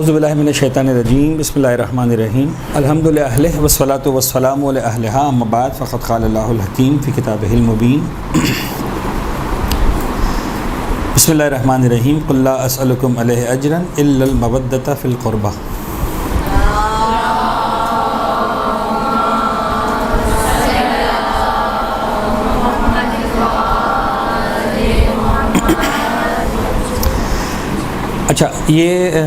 اعوذ باللہ من الشیطان الرجیم بسم اللہ الرحمن الرحیم الحمد للہ والصلاۃ والسلام علی اہلہا اما بعد فقد قال اللہ الحکیم فی کتابہ المبین بسم اللہ الرحمن الرحیم قل لا اسألکم علیہ اجرا الا المودۃ فی القربہ۔ اچھا، یہ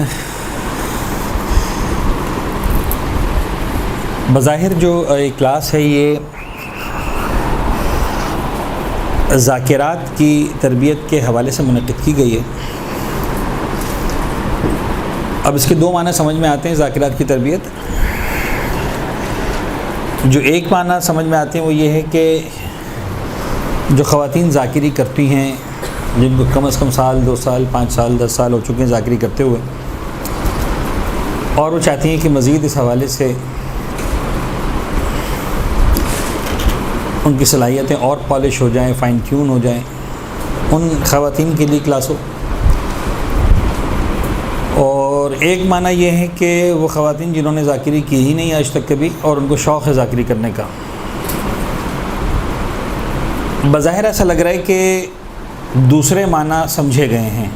بظاہر جو کلاس ہے یہ ذاکرات کی تربیت کے حوالے سے منعقد کی گئی ہے۔ اب اس کے دو معنی سمجھ میں آتے ہیں ذاکرات کی تربیت۔ جو ایک معنی سمجھ میں آتے ہیں وہ یہ ہے کہ جو خواتین ذاکری کرتی ہیں، جن کو کم از کم سال 2 سال 5 سال 10 سال ہو چکے ہیں ذاکری کرتے ہوئے، اور وہ چاہتی ہیں کہ مزید اس حوالے سے ان کی صلاحیتیں اور پالش ہو جائیں، فائن ٹیون ہو جائیں، ان خواتین کے لیے کلاس ہو۔ اور ایک معنی یہ ہے کہ وہ خواتین جنہوں نے ذاکری کی ہی نہیں آج تک کبھی اور ان کو شوق ہے ذاکری کرنے کا۔ بظاہر ایسا لگ رہا ہے کہ دوسرے معنی سمجھے گئے ہیں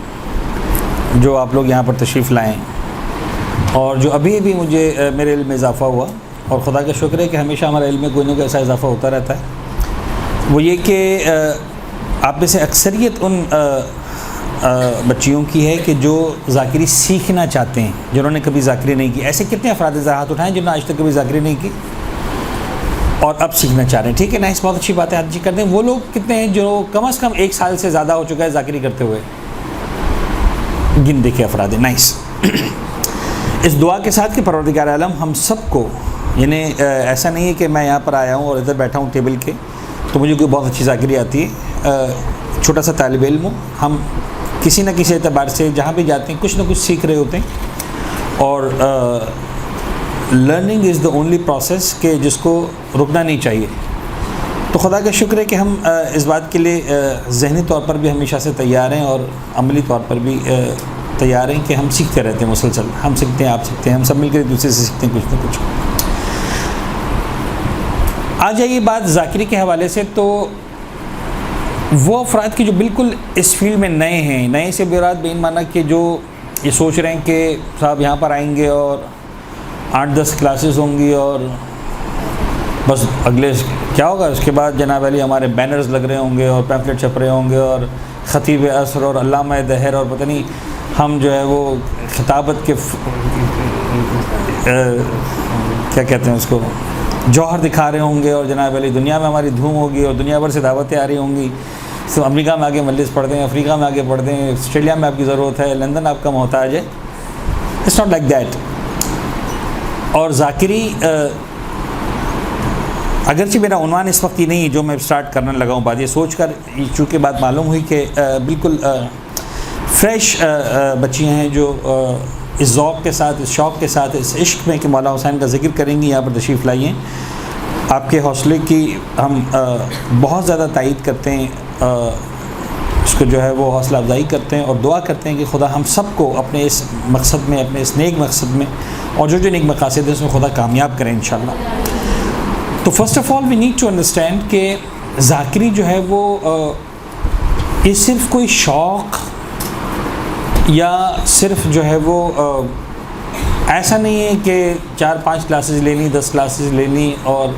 جو آپ لوگ یہاں پر تشریف لائیں، اور جو ابھی مجھے میرے علم میں اضافہ ہوا، اور خدا کا شکر ہے کہ ہمیشہ ہمارا علم میں کوئی نہ کوئی ایسا اضافہ ہوتا رہتا ہے، وہ یہ کہ آپ میں سے اکثریت ان بچیوں کی ہے کہ جو ذاکری سیکھنا چاہتے ہیں، جنہوں نے کبھی ذاکری نہیں کی۔ ایسے کتنے افراد ہاتھ اٹھائیں جنہوں نے آج تک کبھی ذاکری نہیں کی اور اب سیکھنا چاہ رہے ہیں؟ ٹھیک ہے، نائس، بہت اچھی بات ہے، ہاتھ کرتے ہیں۔ وہ لوگ کتنے ہیں جو کم از کم 1 سال سے زیادہ ہو چکا ہے ذاکری کرتے ہوئے؟ گن دیکھے افراد، نائس۔ اس دعا کے ساتھ کہ پروردگار عالم ہم سب کو، یعنی ایسا نہیں ہے کہ میں یہاں پر آیا ہوں اور ادھر بیٹھا ہوں ٹیبل کے تو مجھے کوئی بہت اچھی ذاکری آتی ہے، چھوٹا سا طالب علم ہوں، ہم کسی نہ کسی اعتبار سے جہاں بھی جاتے ہیں کچھ نہ کچھ سیکھ رہے ہوتے ہیں، اور learning is the only process کہ جس کو رکنا نہیں چاہیے۔ تو خدا کا شکر ہے کہ ہم اس بات کے لیے ذہنی طور پر بھی ہمیشہ سے تیار ہیں اور عملی طور پر بھی تیار ہیں کہ ہم سیکھتے رہتے ہیں مسلسل، ہم سیکھتے ہیں، آپ سیکھتے ہیں، ہم سب مل کر ایک دوسرے سے سیکھتے ہیں کچھ نہ کچھ۔ آ جائیے بات ذاکری کے حوالے سے، تو وہ افراد کی جو بالکل اس فیلڈ میں نئے ہیں، نئے سے مراد بے معنی کہ جو یہ سوچ رہے ہیں کہ صاحب یہاں پر آئیں گے اور 8-10 کلاسز ہوں گی اور بس اگلے کیا ہوگا اس کے بعد جناب علی ہمارے بینرز لگ رہے ہوں گے اور پیمفلیٹ چھپ رہے ہوں گے اور خطیب عصر اور علامہ دہر اور پتہ نہیں ہم جو ہے وہ خطابت کے کیا کہتے ہیں اس کو جوہر دکھا رہے ہوں گے، اور جناب علی دنیا میں ہماری دھوم ہوگی اور دنیا بھر سے دعوتیں آ رہی ہوں گی۔ تو امریکہ میں آگے مجلس پڑھ دیں، افریقہ میں آگے پڑھ دیں، آسٹریلیا میں آپ کی ضرورت ہے، لندن آپ کا محتاج ہے۔ It's not like that. اور ذاکری اگرچہ میرا عنوان اس وقت ہی نہیں جو میں اسٹارٹ کرنے لگا ہوں، بات یہ سوچ کر چونکہ بات معلوم ہوئی کہ بالکل فریش بچیاں ہیں جو اس ذوق کے ساتھ، اس شوق کے ساتھ، اس عشق میں کہ مولا حسین کا ذکر کریں گی، یہاں پر تشریف لائی ہیں۔ آپ کے حوصلے کی ہم بہت زیادہ تائید کرتے ہیں، اس کو جو ہے وہ حوصلہ افزائی کرتے ہیں اور دعا کرتے ہیں کہ خدا ہم سب کو اپنے اس مقصد میں، اپنے اس نیک مقصد میں، اور جو نیک مقاصد ہیں اس میں خدا کامیاب کریں انشاءاللہ۔ تو first of all we need to understand کہ ذاکری جو ہے وہ یہ صرف کوئی شوق یا صرف جو ہے وہ ایسا نہیں ہے کہ 4-5 کلاسز لینی، 10 کلاسز لینی اور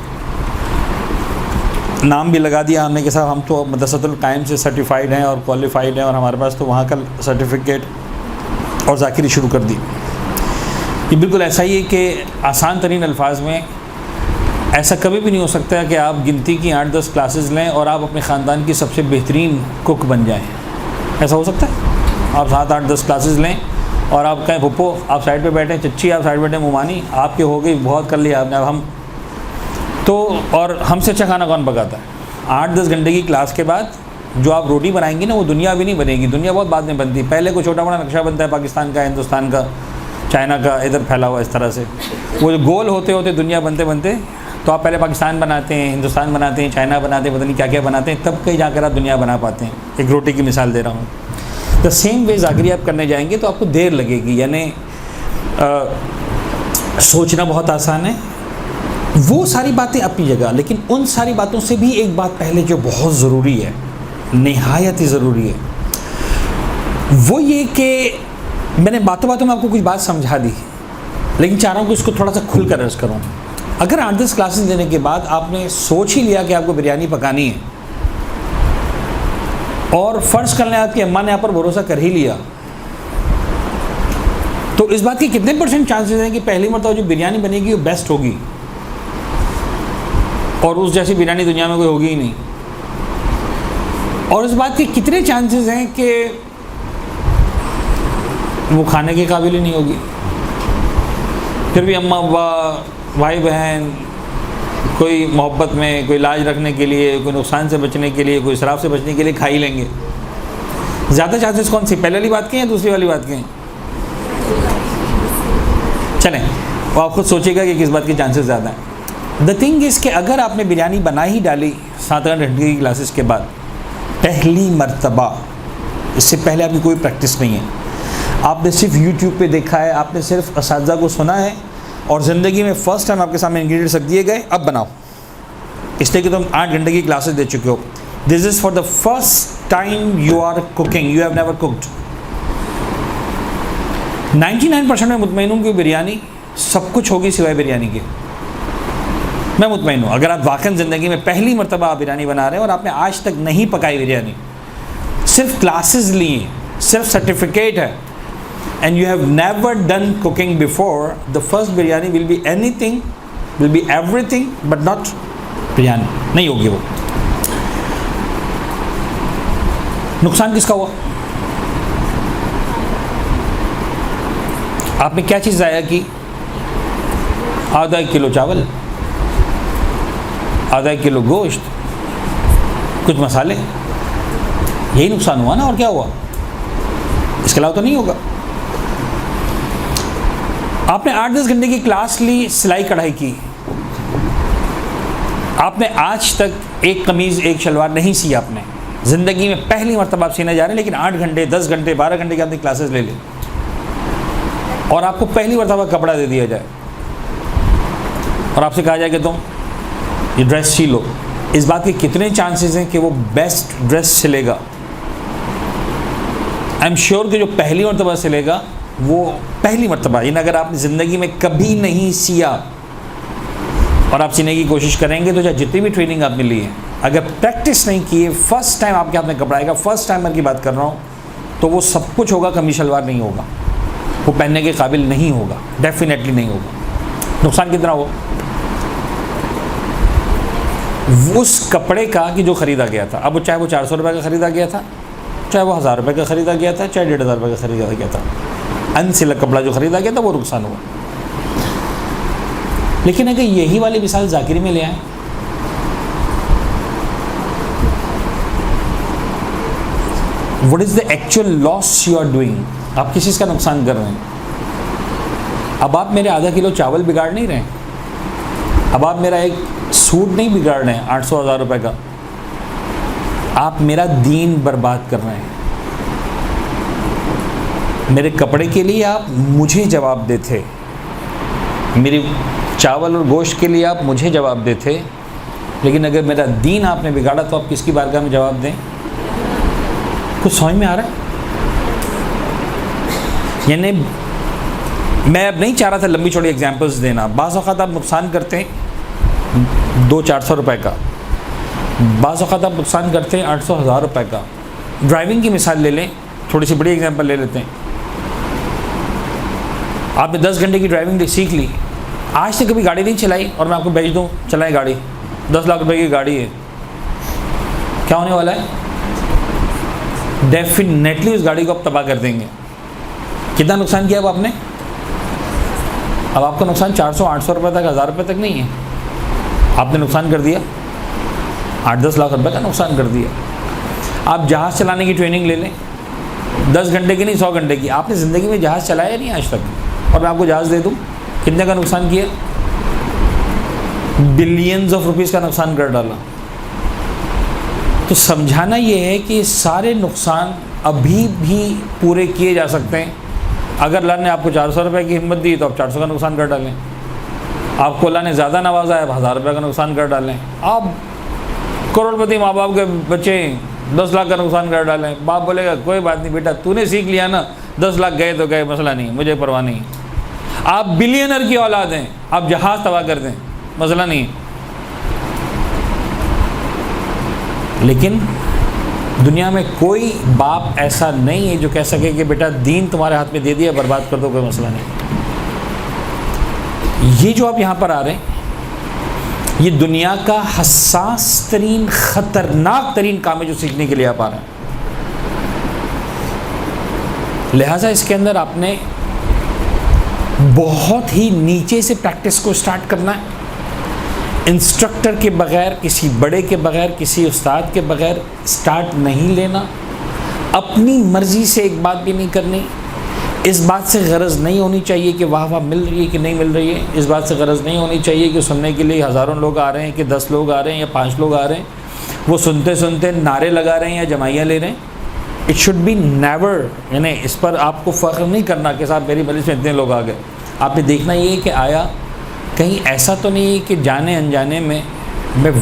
نام بھی لگا دیا ہم نے کہ صاحب ہم تو مدرسۃ القائم سے سرٹیفائیڈ ہیں اور کوالیفائڈ ہیں اور ہمارے پاس تو وہاں کا سرٹیفکیٹ، اور ذاکری شروع کر دی۔ یہ بالکل ایسا ہی ہے کہ آسان ترین الفاظ میں ایسا کبھی بھی نہیں ہو سکتا کہ آپ گنتی کی 8-10 کلاسز لیں اور آپ اپنے خاندان کی سب سے بہترین کک بن جائیں۔ ایسا ہو سکتا ہے؟ آپ 7-8-10 کلاسز لیں اور آپ کہیں پھپھو آپ سائڈ پہ بیٹھیں، چچی آپ سائڈ پہ بیٹھیں، ممانی آپ کے ہو گئی، بہت کر لیا آپ نے، اب ہم تو، اور ہم سے اچھا کھانا کون پکاتا ہے؟ 8-10 گھنٹے کی کلاس کے بعد جو آپ روٹی بنائیں گی نا وہ دنیا بھی نہیں بنے گی، دنیا بہت بعد میں بنتی ہے، پہلے کوئی چھوٹا بڑا نقشہ بنتا ہے، پاکستان کا، ہندوستان کا، چائنا کا، ادھر پھیلا ہوا اس طرح سے، وہ جو گول ہوتے ہوتے دنیا بنتے بنتے تو آپ پہلے پاکستان بناتے ہیں، ہندوستان بناتے ہیں، چائنا بناتے ہیں، پتہ نہیں کیا کیا بناتے ہیں، تب کہیں جا کر آپ دنیا بنا پاتے ہیں۔ ایک روٹی کی مثال دے رہا ہوں۔ دا سیم وے ذاکری آپ کرنے جائیں گے تو آپ کو دیر لگے گی، یعنی سوچنا بہت آسان ہے، وہ ساری باتیں اپنی جگہ، لیکن ان ساری باتوں سے بھی ایک بات پہلے جو بہت ضروری ہے، نہایت ہی ضروری ہے، وہ یہ کہ میں نے باتوں میں آپ کو کچھ بات سمجھا دی، لیکن چاہ رہا ہوں کہ اس کو تھوڑا سا کھل کر عرض کروں. اگر 8-10 کلاسز دینے کے بعد آپ نے سوچ ہی لیا کہ آپ کو بریانی پکانی ہے، اور فرض کر لیں آپ کی اماں نے آپ پر بھروسہ کر ہی لیا، تو اس بات کی کتنے % چانسز ہیں کہ پہلی مرتبہ جو بریانی بنے گی وہ بیسٹ ہوگی، اور اس جیسی بریانی دنیا میں کوئی ہوگی ہی نہیں. اور اس بات کے کتنے چانسز ہیں کہ وہ کھانے کے قابل ہی نہیں ہوگی. پھر بھی اماں ابا بھائی بہن کوئی محبت میں، کوئی لاج رکھنے کے لیے، کوئی نقصان سے بچنے کے لیے، کوئی اسراف سے بچنے کے لیے کھا ہی لیں گے. زیادہ چانسز کون سی، پہلے والی بات کے ہیں یا دوسری والی بات کے ہیں؟ چلیں وہ آپ خود سوچیے گا کہ کس بات کے چانسز زیادہ ہیں. دا تھنگ از کہ اگر آپ نے بریانی بنا ہی ڈالی 7 گھنٹے کی کلاسز کے بعد، پہلی مرتبہ، اس سے پہلے آپ کی کوئی پریکٹس نہیں ہے، آپ نے صرف یوٹیوب پہ دیکھا ہے، آپ نے صرف اساتذہ کو سنا ہے، اور زندگی میں فرسٹ ٹائم آپ کے سامنے انگریڈینٹس رکھ دیے گئے، اب بناؤ، اس لیے کہ تم 8 گھنٹے کی کلاسز دے چکے ہو. This is for the first time you are cooking, you have never cooked. 99% میں مطمئن ہوں کہ بریانی سب کچھ ہوگی سوائے بریانی کے. میں مطمئن ہوں اگر آپ واقعی زندگی میں پہلی مرتبہ آپ بریانی بنا رہے ہیں اور آپ نے آج تک نہیں پکائی بریانی، صرف کلاسز لی ہیں، صرف سرٹیفکیٹ ہے، and you have never done cooking before, the first biryani will be anything, will be everything but not biryani. نہیں ہوگی وہ. نقصان کس کا ہوا؟ آپ نے کیا چیز ضائع کی؟ آدھا کلو چاول، آدھا کلو گوشت، کچھ مسالے، یہی نقصان ہوا نا، اور کیا ہوا؟ اس کے علاوہ تو نہیں ہوگا. آپ نے 8-10 گھنٹے کی کلاس لی، سلائی کڑھائی کی، آپ نے آج تک ایک قمیض ایک شلوار نہیں سی، آپ نے زندگی میں پہلی مرتبہ آپ سینے جا رہے ہیں، لیکن 8 گھنٹے 10 گھنٹے 12 گھنٹے کی آپ نے کلاسز لے لیں، اور آپ کو پہلی مرتبہ کپڑا دے دیا جائے اور آپ سے کہا جائے کہ تم یہ ڈریس سی لو. اس بات کے کتنے چانسز ہیں کہ وہ بیسٹ ڈریس سلے گا؟ آئی ایم شیور کہ جو پہلی مرتبہ سلے گا وہ پہلی مرتبہ، یعنی اگر آپ نے زندگی میں کبھی نہیں سیا اور آپ سینے کی کوشش کریں گے تو چاہے جتنی بھی ٹریننگ آپ نے لی ہے، اگر پریکٹس نہیں کی ہے، فرسٹ ٹائم آپ کے ہاتھ میں کپڑا آئے گا، فرسٹ ٹائمر کی بات کر رہا ہوں، تو وہ سب کچھ ہوگا، قمیص شلوار نہیں ہوگا، وہ پہننے کے قابل نہیں ہوگا، ڈیفینیٹلی نہیں ہوگا. نقصان کتنا ہو اس کپڑے کا کہ جو خریدا گیا تھا، اب چاہے وہ 400 روپے کا خریدا گیا تھا، چاہے وہ 1000 روپے کا خریدا گیا تھا، چاہے 1500 روپے کا خریدا گیا تھا، انسلا کپڑا جو خریدا گیا تھا وہ نقصان ہوا. لیکن اگر یہی والی مثال ذاکری میں لے آئیں، what is the actual loss you are doing؟ آپ کس چیز کا نقصان کر رہے ہیں؟ اب آپ میرے آدھا کلو چاول بگاڑ نہیں رہے ہیں، اب آپ میرا ایک سوٹ نہیں بگاڑ رہے ہیں 800-1000 روپے کا، آپ میرا دین برباد کر رہے ہیں. میرے کپڑے کے لیے آپ مجھے جواب دے تھے، میری چاول اور گوشت کے لیے آپ مجھے جواب دے تھے، لیکن اگر میرا دین آپ نے بگاڑا تو آپ کس کی بارگاہ میں جواب دیں؟ کچھ سمجھ میں آ رہا ہے؟ یعنی میں اب نہیں چاہ رہا تھا لمبی چوڑی ایگزامپلس دینا. بعض اوقات آپ نقصان کرتے ہیں 200-400 روپے کا، بعض اوقات آپ نقصان کرتے ہیں 800-1000 روپے کا. ڈرائیونگ کی مثال لے لیں، تھوڑی سی بڑی ایگزامپل لے لیتے ہیں. آپ نے 10 گھنٹے کی ڈرائیونگ سیکھ لی، آج سے کبھی گاڑی نہیں چلائی، اور میں آپ کو بھیج دوں چلائیں گاڑی، 10 لاکھ روپے کی گاڑی ہے، کیا ہونے والا ہے؟ ڈیفینیٹلی اس گاڑی کو آپ تباہ کر دیں گے. کتنا نقصان کیا اب آپ نے؟ اب آپ کا نقصان 400-800 روپے تک، 1000 روپے تک نہیں ہے، آپ نے نقصان کر دیا 8-10 لاکھ روپے کا نقصان کر دیا. آپ جہاز چلانے کی ٹریننگ لے لیں، 10 گھنٹے کی نہیں 100 گھنٹے کی. آپ نے زندگی میں جہاز چلایا نہیں آج تک، اور میں آپ کو جہاز دے دوں، کتنے کا نقصان کیا؟ بلینز آف روپیز کا نقصان کر ڈالا. تو سمجھانا یہ ہے کہ سارے نقصان ابھی بھی پورے کیے جا سکتے ہیں اگر اللہ نے آپ کو 400 روپے کی ہمت دی تو آپ 400 کا نقصان کر ڈالیں. آپ کو اللہ نے زیادہ نوازا ہے، آپ 1000 روپے کا نقصان کر ڈالیں. آپ کروڑ پتی ماں باپ کے بچے 10 لاکھ کا نقصان کر ڈالیں. باپ بولے گا کوئی بات نہیں بیٹا، تو نے سیکھ لیا نا، 10 لاکھ گئے تو گئے، مسئلہ نہیں، مجھے پرواہ نہیں. آپ بلینر کی اولاد ہیں، آپ جہاز تباہ کر دیں، مسئلہ نہیں. لیکن دنیا میں کوئی باپ ایسا نہیں ہے جو کہہ سکے کہ بیٹا دین تمہارے ہاتھ میں دے دیا، برباد کر دو، کوئی مسئلہ نہیں. یہ جو آپ یہاں پر آ رہے ہیں، یہ دنیا کا حساس ترین، خطرناک ترین کام ہے جو سیکھنے کے لیے آپ آ رہے ہیں. لہٰذا اس کے اندر آپ نے بہت ہی نیچے سے پریکٹس کو سٹارٹ کرنا ہے. انسٹرکٹر کے بغیر، کسی بڑے کے بغیر، کسی استاد کے بغیر سٹارٹ نہیں لینا. اپنی مرضی سے ایک بات بھی نہیں کرنی. اس بات سے غرض نہیں ہونی چاہیے کہ واہ واہ مل رہی ہے کہ نہیں مل رہی ہے. اس بات سے غرض نہیں ہونی چاہیے کہ سننے کے لیے ہزاروں لوگ آ رہے ہیں کہ 10 لوگ آ رہے ہیں یا 5 لوگ آ رہے ہیں. وہ سنتے سنتے نعرے لگا رہے ہیں یا جمائیاں لے رہے ہیں. اٹ شوڈ بی نیور، یعنی اس پر آپ کو فخر نہیں کرنا کہ صاحب میری مجلس میں اتنے لوگ آ گئے. آپ نے دیکھنا یہ ہے کہ آیا کہیں ایسا تو نہیں ہے کہ جانے انجانے میں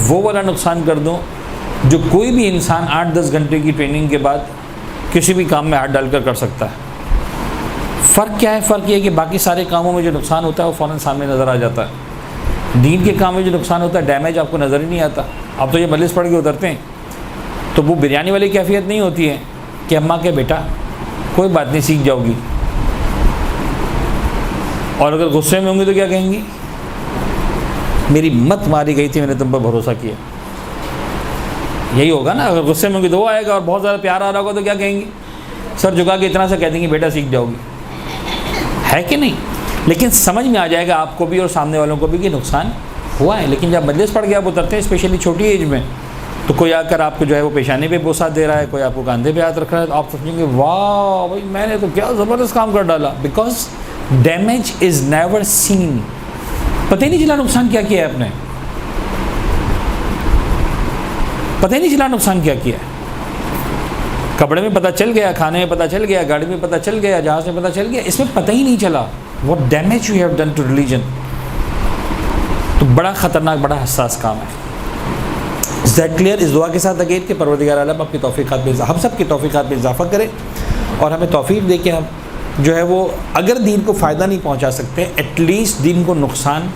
وہ والا نقصان کر دوں جو کوئی بھی انسان 8-10 گھنٹے کی ٹریننگ کے بعد کسی بھی کام میں ہاتھ ڈال کر سکتا ہے. فرق کیا ہے؟ فرق یہ ہے کہ باقی سارے کاموں میں جو نقصان ہوتا ہے وہ فوراً سامنے نظر آ جاتا ہے. دین کے کام میں جو نقصان ہوتا ہے، ڈیمیج آپ کو نظر ہی نہیں آتا. آپ تو یہ مجلس پڑھ کے اترتے ہیں تو وہ بریانی والی کیفیت نہیں ہوتی ہے کہ اماں کے بیٹا کوئی بات نہیں سیکھ جاؤ گی، اور اگر غصے میں ہوں گی تو کیا کہیں گی؟ میری مت ماری گئی تھی، میں نے تم پر بھروسہ کیا. یہی ہوگا نا. اگر غصے میں ہوں گی تو وہ آئے گا، اور بہت زیادہ پیار آ رہا ہوگا تو کیا کہیں گی؟ سر جھکا کے اتنا سا کہہ دیں گے بیٹا سیکھ جاؤ گی. ہے کہ نہیں؟ لیکن سمجھ میں آ جائے گا آپ کو بھی اور سامنے والوں کو بھی کہ نقصان ہوا ہے. لیکن جب مجلس پڑھ کے آپ اترتے ہیں اسپیشلی چھوٹی ایج میں، تو کوئی آ کر آپ کو جو ہے وہ پیشانے پہ بوسہ دے رہا ہے، کوئی آپ کو کاندھے پہ ہاتھ رکھ رہا ہے، تو آپ سمجھیں گے واہ بھائی میں نے تو کیا زبردست کام کر ڈالا. Because damage is never seen. پتہ ہی نہیں چلا نقصان کیا کیا ہے آپ نے. پتہ ہی نہیں چلا نقصان کیا کیا ہے. کپڑے میں پتہ چل گیا، کھانے میں پتہ چل گیا، گاڑی میں پتہ چل گیا، جہاز میں پتہ چل گیا، اس میں پتہ ہی نہیں چلا what damage you have done to religion. تو بڑا خطرناک، بڑا حساس کام ہے. Is that clear؟ اس دعا کے ساتھ اگین کہ پروردگار عالم آپ کی توفیقات میں، ہم سب کی توفیقات میں اضافہ کرے اور ہمیں توفیق دے کہ ہم جو ہے وہ اگر دین کو فائدہ نہیں پہنچا سکتے، ایٹ لیسٹ دین کو نقصان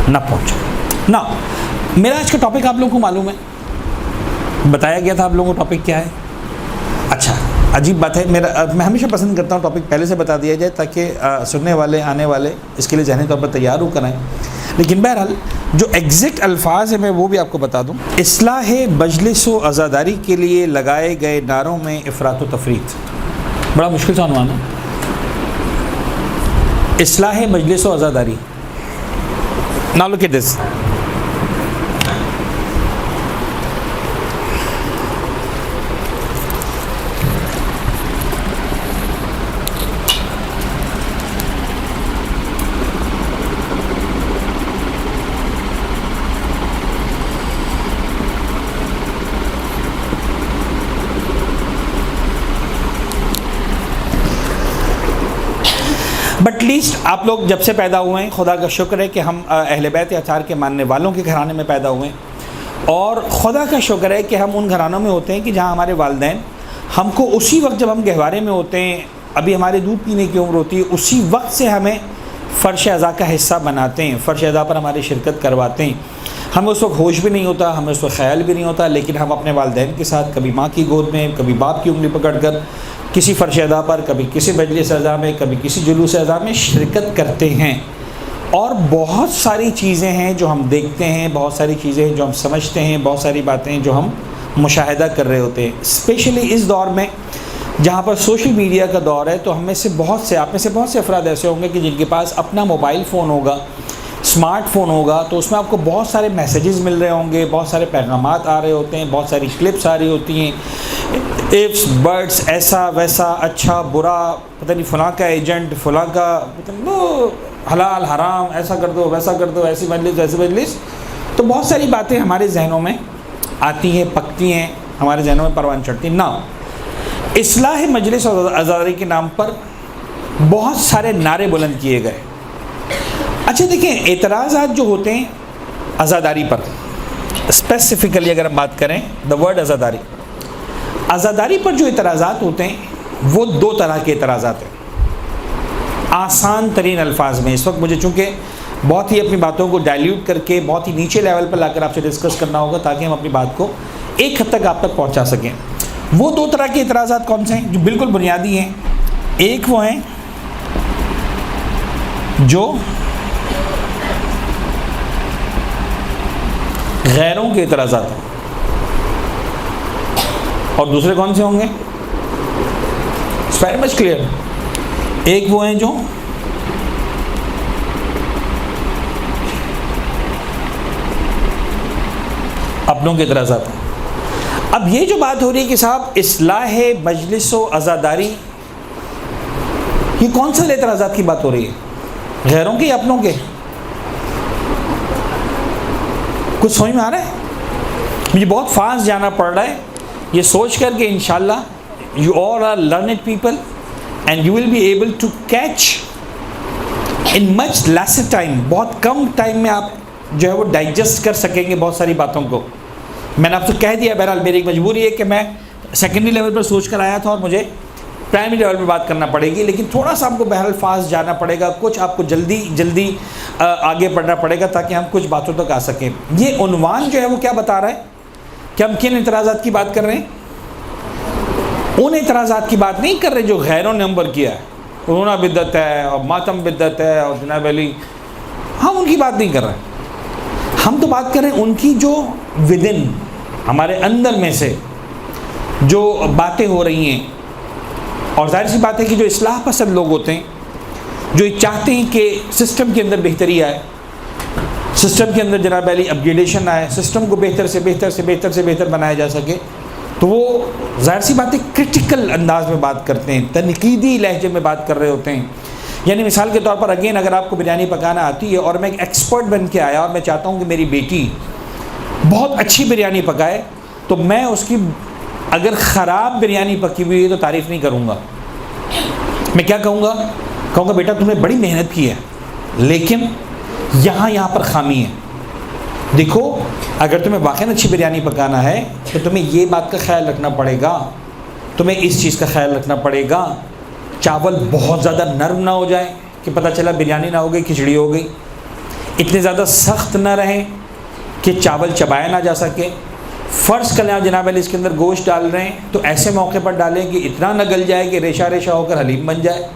نہ پہنچے. نا میرا آج کا ٹاپک آپ لوگوں کو معلوم ہے، بتایا گیا تھا آپ لوگوں کو ٹاپک کیا ہے. اچھا عجیب بات ہے، میں ہمیشہ پسند کرتا ہوں ٹاپک پہلے سے بتا دیا جائے تاکہ سننے والے، آنے والے اس کے لیے ذہنی طور پر تیار ہو کر آئیں. لیکن بہرحال جو ایگزیکٹ الفاظ ہیں میں وہ بھی آپ کو بتا دوں. اصلاح مجلس و عزاداری کے لیے لگائے گئے نعروں میں افراط و تفریط. بڑا مشکل سا عنوان ہے، اصلاح مجلس و عزاداری. Now look at this. But list آپ لوگ جب سے پیدا ہوئے ہیں، خدا کا شکر ہے کہ ہم اہل بیت اطہار کے ماننے والوں کے گھرانے میں پیدا ہوئے ہیں، اور خدا کا شکر ہے کہ ہم ان گھرانوں میں ہوتے ہیں کہ جہاں ہمارے والدین ہم کو اسی وقت جب ہم گہوارے میں ہوتے ہیں، ابھی ہمارے دودھ پینے کی عمر ہوتی ہے، اسی وقت سے ہمیں فرش اعضاء کا حصہ بناتے ہیں، فرش اعضاء پر ہماری شرکت کرواتے ہیں. ہمیں اس وقت ہوش بھی نہیں ہوتا، ہمیں اس وقت خیال بھی نہیں ہوتا، لیکن ہم اپنے والدین کے ساتھ کبھی ماں کی گود میں، کبھی باپ کی انگلی پکڑ کر کسی فرش اعضاء پر، کبھی کسی مجلس اعضاء میں، کبھی کسی جلوس اعضاء میں شرکت کرتے ہیں. اور بہت ساری چیزیں ہیں جو ہم دیکھتے ہیں، بہت ساری چیزیں ہیں جو ہم سمجھتے ہیں، بہت ساری باتیں ہیں جو ہم مشاہدہ کر رہے ہوتے ہیں. اسپیشلی اس دور میں جہاں پر سوشل میڈیا کا دور ہے، تو ہم میں سے بہت سے، آپ میں سے بہت سے افراد ایسے ہوں گے کہ جن کے پاس اپنا موبائل فون ہوگا، اسمارٹ فون ہوگا، تو اس میں آپ کو بہت سارے میسیجز مل رہے ہوں گے، بہت سارے پیغامات آ رہے ہوتے ہیں، بہت ساری کلپس آ رہی ہوتی ہیں، ایفس برڈس، ایسا ویسا، اچھا برا، پتہ نہیں فلاں کا ایجنٹ، فلاں کا حلال حرام، ایسا کر دو ویسا کر دو، ایسی مجلس ویسی مجلس. تو بہت ساری باتیں ہمارے ذہنوں میں آتی ہیں، پکتی ہیں، ہمارے ذہنوں میں پروان چڑھتی ہیں. نا اصلاح مجلس اور عزاداری کے نام پر بہت سارے نعرے بلند کیے گئے. اچھا دیکھیں، اعتراضات جو ہوتے ہیں عزاداری پر، اسپیسیفکلی اگر ہم بات کریں دا ورڈ عزاداری پر جو اعتراضات ہوتے ہیں وہ دو طرح کے اعتراضات ہیں. آسان ترین الفاظ میں اس وقت مجھے چونکہ بہت ہی اپنی باتوں کو ڈائلیوٹ کر کے بہت ہی نیچے لیول پر لا کر آپ سے ڈسکس کرنا ہوگا تاکہ ہم اپنی بات کو ایک حد تک آپ تک پہنچا سکیں. وہ دو طرح کے اعتراضات کون سے ہیں جو بالکل بنیادی ہیں؟ ایک وہ ہیں جو غیروں کے اعتراضات ہیں، اور دوسرے کون سے ہوں گے؟ It's very much clear. ایک وہ ہیں جو اپنوں کے اعتراضات ہیں. اب یہ جو بات ہو رہی ہے کہ صاحب اصلاح مجلس و عزاداری، یہ کون سے اعتراضات کی بات ہو رہی ہے؟ غیروں کے یا اپنوں کے؟ کچھ سمجھ میں آ رہا ہے؟ مجھے بہت فاسٹ جانا پڑ رہا ہے یہ سوچ کر کہ انشاءاللہ you all are learned people and you will be able to catch in much lesser time. بہت کم ٹائم میں آپ جو ہے وہ ڈائجسٹ کر سکیں گے بہت ساری باتوں کو. میں نے آپ سے کہہ دیا، بہرحال میری ایک مجبوری ہے کہ میں سیکنڈری لیول پر سوچ کر آیا تھا اور مجھے پرائمری لیول پہ بات کرنا پڑے گی، لیکن تھوڑا سا آپ کو بہرحال فاسٹ جانا پڑے گا، کچھ آپ کو جلدی آگے بڑھنا پڑے گا تاکہ ہم کچھ باتوں تک آ سکیں. یہ عنوان جو ہے وہ کیا بتا رہا ہے کہ ہم کن اعتراضات کی بات کر رہے ہیں؟ ان اعتراضات کی بات نہیں کر رہے جو غیروں نے نمبر کیا ہے، رونا بدعت ہے اور ماتم بدعت ہے اور جناب علی، ہم ان کی بات نہیں کر رہے. ہم تو بات کر رہے ہیں ان کی جو ودن ہمارے اندر میں سے جو باتیں ہو رہی ہیں. اور ظاہر سی بات ہے کہ جو اصلاح پسند لوگ ہوتے ہیں، جو چاہتے ہیں کہ سسٹم کے اندر بہتری آئے، سسٹم کے اندر جناب علی اپگریڈیشن آئے، سسٹم کو بہتر بنایا جا سکے، تو وہ ظاہر سی بات ہے کرٹیکل انداز میں بات کرتے ہیں، تنقیدی لہجے میں بات کر رہے ہوتے ہیں. یعنی مثال کے طور پر اگین اگر آپ کو بریانی پکانا آتی ہے اور میں ایک ایکسپرٹ بن کے آیا اور میں چاہتا ہوں کہ میری بیٹی بہت اچھی بریانی پکائے، تو میں اس کی اگر خراب بریانی پکی ہوئی ہے تو تعریف نہیں کروں گا. میں کیا کہوں گا بیٹا تم نے بڑی محنت کی ہے لیکن یہاں پر خامی ہے. دیکھو اگر تمہیں واقعاً اچھی بریانی پکانا ہے تو تمہیں یہ بات کا خیال رکھنا پڑے گا، تمہیں اس چیز کا خیال رکھنا پڑے گا چاول بہت زیادہ نرم نہ ہو جائے کہ پتہ چلا بریانی نہ ہو گئی، کھچڑی ہو گئی. اتنے زیادہ سخت نہ رہیں کہ چاول چبایا نہ جا سکے. فرض کریں آپ جناب علی اس کے اندر گوشت ڈال رہے ہیں تو ایسے موقع پر ڈالیں کہ اتنا نہ گل جائے کہ ریشہ ہو کر حلیم بن جائے،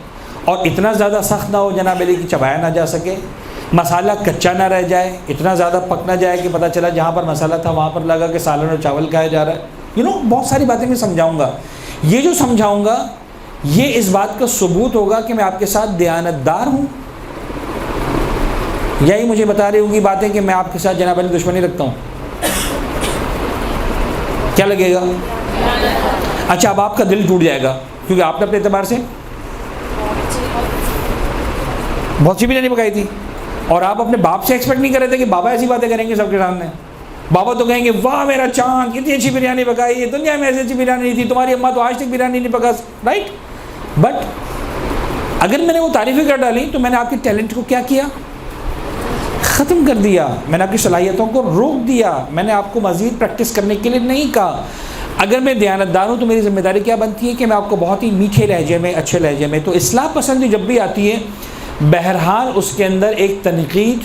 اور اتنا زیادہ سخت نہ ہو جناب علی کہ چبایا نہ جا سکے. مسالہ کچا نہ رہ جائے، اتنا زیادہ پک نہ جائے کہ پتہ چلا جہاں پر مسالہ تھا وہاں پر لگا کہ سالن اور چاول کھایا جا رہا ہے. بہت ساری باتیں میں سمجھاؤں گا. یہ جو سمجھاؤں گا یہ اس بات کا ثبوت ہوگا کہ میں آپ کے ساتھ دیانتدار ہوں، یہی مجھے بتا رہی ہوگی باتیں کہ میں آپ کے ساتھ جناب علی دشمنی رکھتا ہوں. کیا لگے گا؟ اچھا اب آپ کا دل ٹوٹ جائے گا کیونکہ آپ نے اپنے اعتبار سے بہت سی بریانی پکائی تھی اور آپ اپنے باپ سے ایکسپیکٹ نہیں کر رہے تھے کہ بابا ایسی باتیں کریں گے سب کے سامنے. بابا تو کہیں گے واہ میرا چاند کتنی اچھی بریانی پکائی ہے، دنیا میں ایسی اچھی بریانی نہیں تھی، تمہاری اماں تو آج تک بریانی نہیں پکا، رائٹ. بٹ اگر میں نے وہ تعریفیں کر ڈالی تو میں نے آپ کے ٹیلنٹ کو کیا کیا؟ ختم کر دیا. میں نے آپ کی صلاحیتوں کو روک دیا. میں نے آپ کو مزید پریکٹس کرنے کے لیے نہیں کہا. اگر میں دیانتدار ہوں تو میری ذمہ داری کیا بنتی ہے کہ میں آپ کو بہت ہی میٹھے لہجے میں، اچھے لہجے میں. تو اصلاح پسندی جب بھی آتی ہے بہرحال اس کے اندر ایک تنقید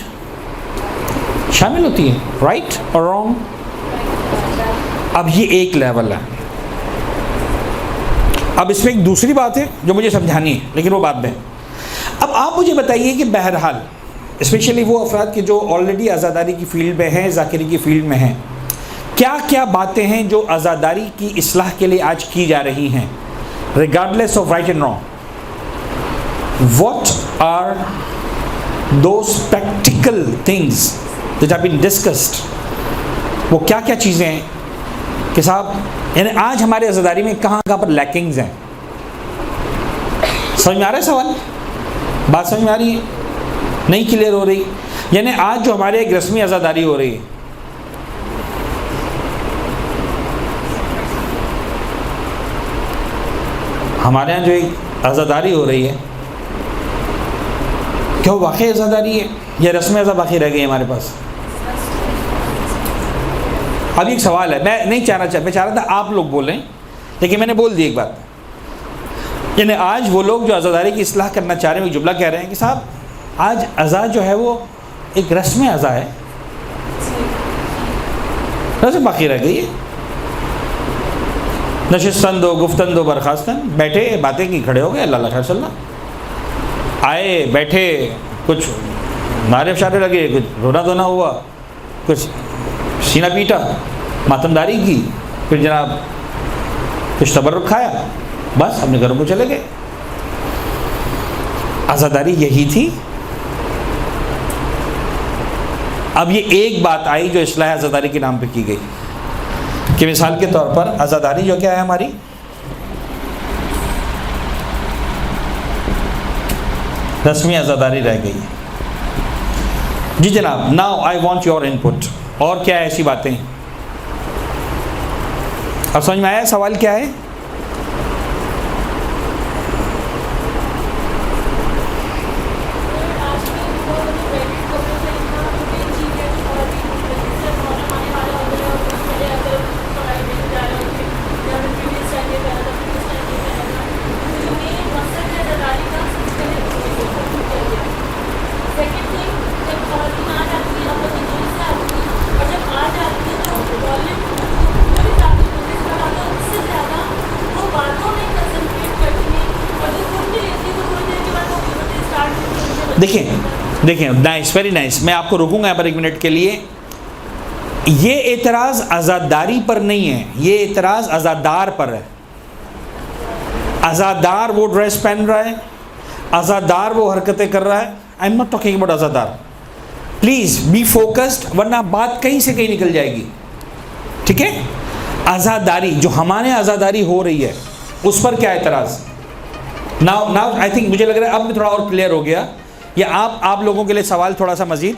شامل ہوتی ہے، رائٹ اور رانگ. اب یہ ایک لیول ہے. اب اس میں ایک دوسری بات ہے جو مجھے سمجھانی ہے لیکن وہ بعد میں. اب آپ مجھے بتائیے کہ بہرحال اسپیشلی وہ افراد کے جو آلریڈی عزاداری کی فیلڈ میں ہیں، ذاکری کی فیلڈ میں ہیں، کیا کیا باتیں ہیں جو عزاداری کی اصلاح کے لیے آج کی جا رہی ہیں regardless of right and wrong. What are those practical things that have been discussed? وہ کیا کیا چیزیں ہیں کہ صاحب یعنی آج ہمارے عزاداری میں کہاں کہاں پر لیکنگز ہیں؟ سمجھ میں آ رہا ہے سوال؟ بات سمجھ میں آ رہی ہے؟ نہیں کلیئر ہو رہی؟ یعنی آج جو ہمارے ایک رسمی عزاداری ہو رہی ہے، ہمارے یہاں جو ایک عزاداری ہو رہی ہے کیا وہ واقعی عزاداری ہے یا رسم عزا باقی رہ گئی ہے ہمارے پاس؟ ابھی ایک سوال ہے، میں نہیں میں چاہ رہا تھا آپ لوگ بولیں، لیکن میں نے بول دی ایک بات، یعنی آج وہ لوگ جو عزاداری کی اصلاح کرنا چاہ رہے ہیں، ایک جملہ کہہ رہے ہیں کہ صاحب آج عزا جو ہے وہ ایک رسم عزا ہے، رسم باقی رہ گئی ہے، نشستن دو گفتن دو برخاستن، بیٹھے باتیں کی کھڑے ہو گئے، اللہ اللہ خیر صلی اللہ، آئے بیٹھے کچھ نعرے شارے لگے، کچھ رونا دھونا ہوا، کچھ سینہ پیٹا، ماتمداری کی، پھر جناب کچھ تبرک کھایا، بس اپنے گھروں کو چلے گئے۔ عزاداری یہی تھی؟ اب یہ ایک بات آئی جو اصلاح عزاداری کے نام پہ کی گئی کہ مثال کے طور پر عزاداری جو کیا ہے ہماری، رسمی عزاداری رہ گئی ہے۔ جی جناب، now I want your input, اور کیا ہے ایسی باتیں؟ اب سمجھ میں آیا سوال کیا ہے؟ دیکھیں نائس، ویری نائس، میں آپ کو روکوں گا یہاں پر ایک منٹ کے لیے۔ یہ اعتراض عزاداری پر نہیں ہے، یہ اعتراض عزادار پر ہے۔ عزادار وہ ڈریس پہن رہا ہے، عزادار وہ حرکتیں کر رہا ہے، I am not talking about عزادار، پلیز بی فوکسڈ، ورنہ بات کہیں سے کہیں نکل جائے گی، ٹھیک ہے؟ عزاداری جو ہمارے عزاداری ہو رہی ہے اس پر کیا اعتراض؟ ناؤ آئی تھنک، مجھے لگ رہا ہے اب میں تھوڑا اور کلیئر ہو گیا، یا آپ لوگوں کے لیے سوال تھوڑا سا مزید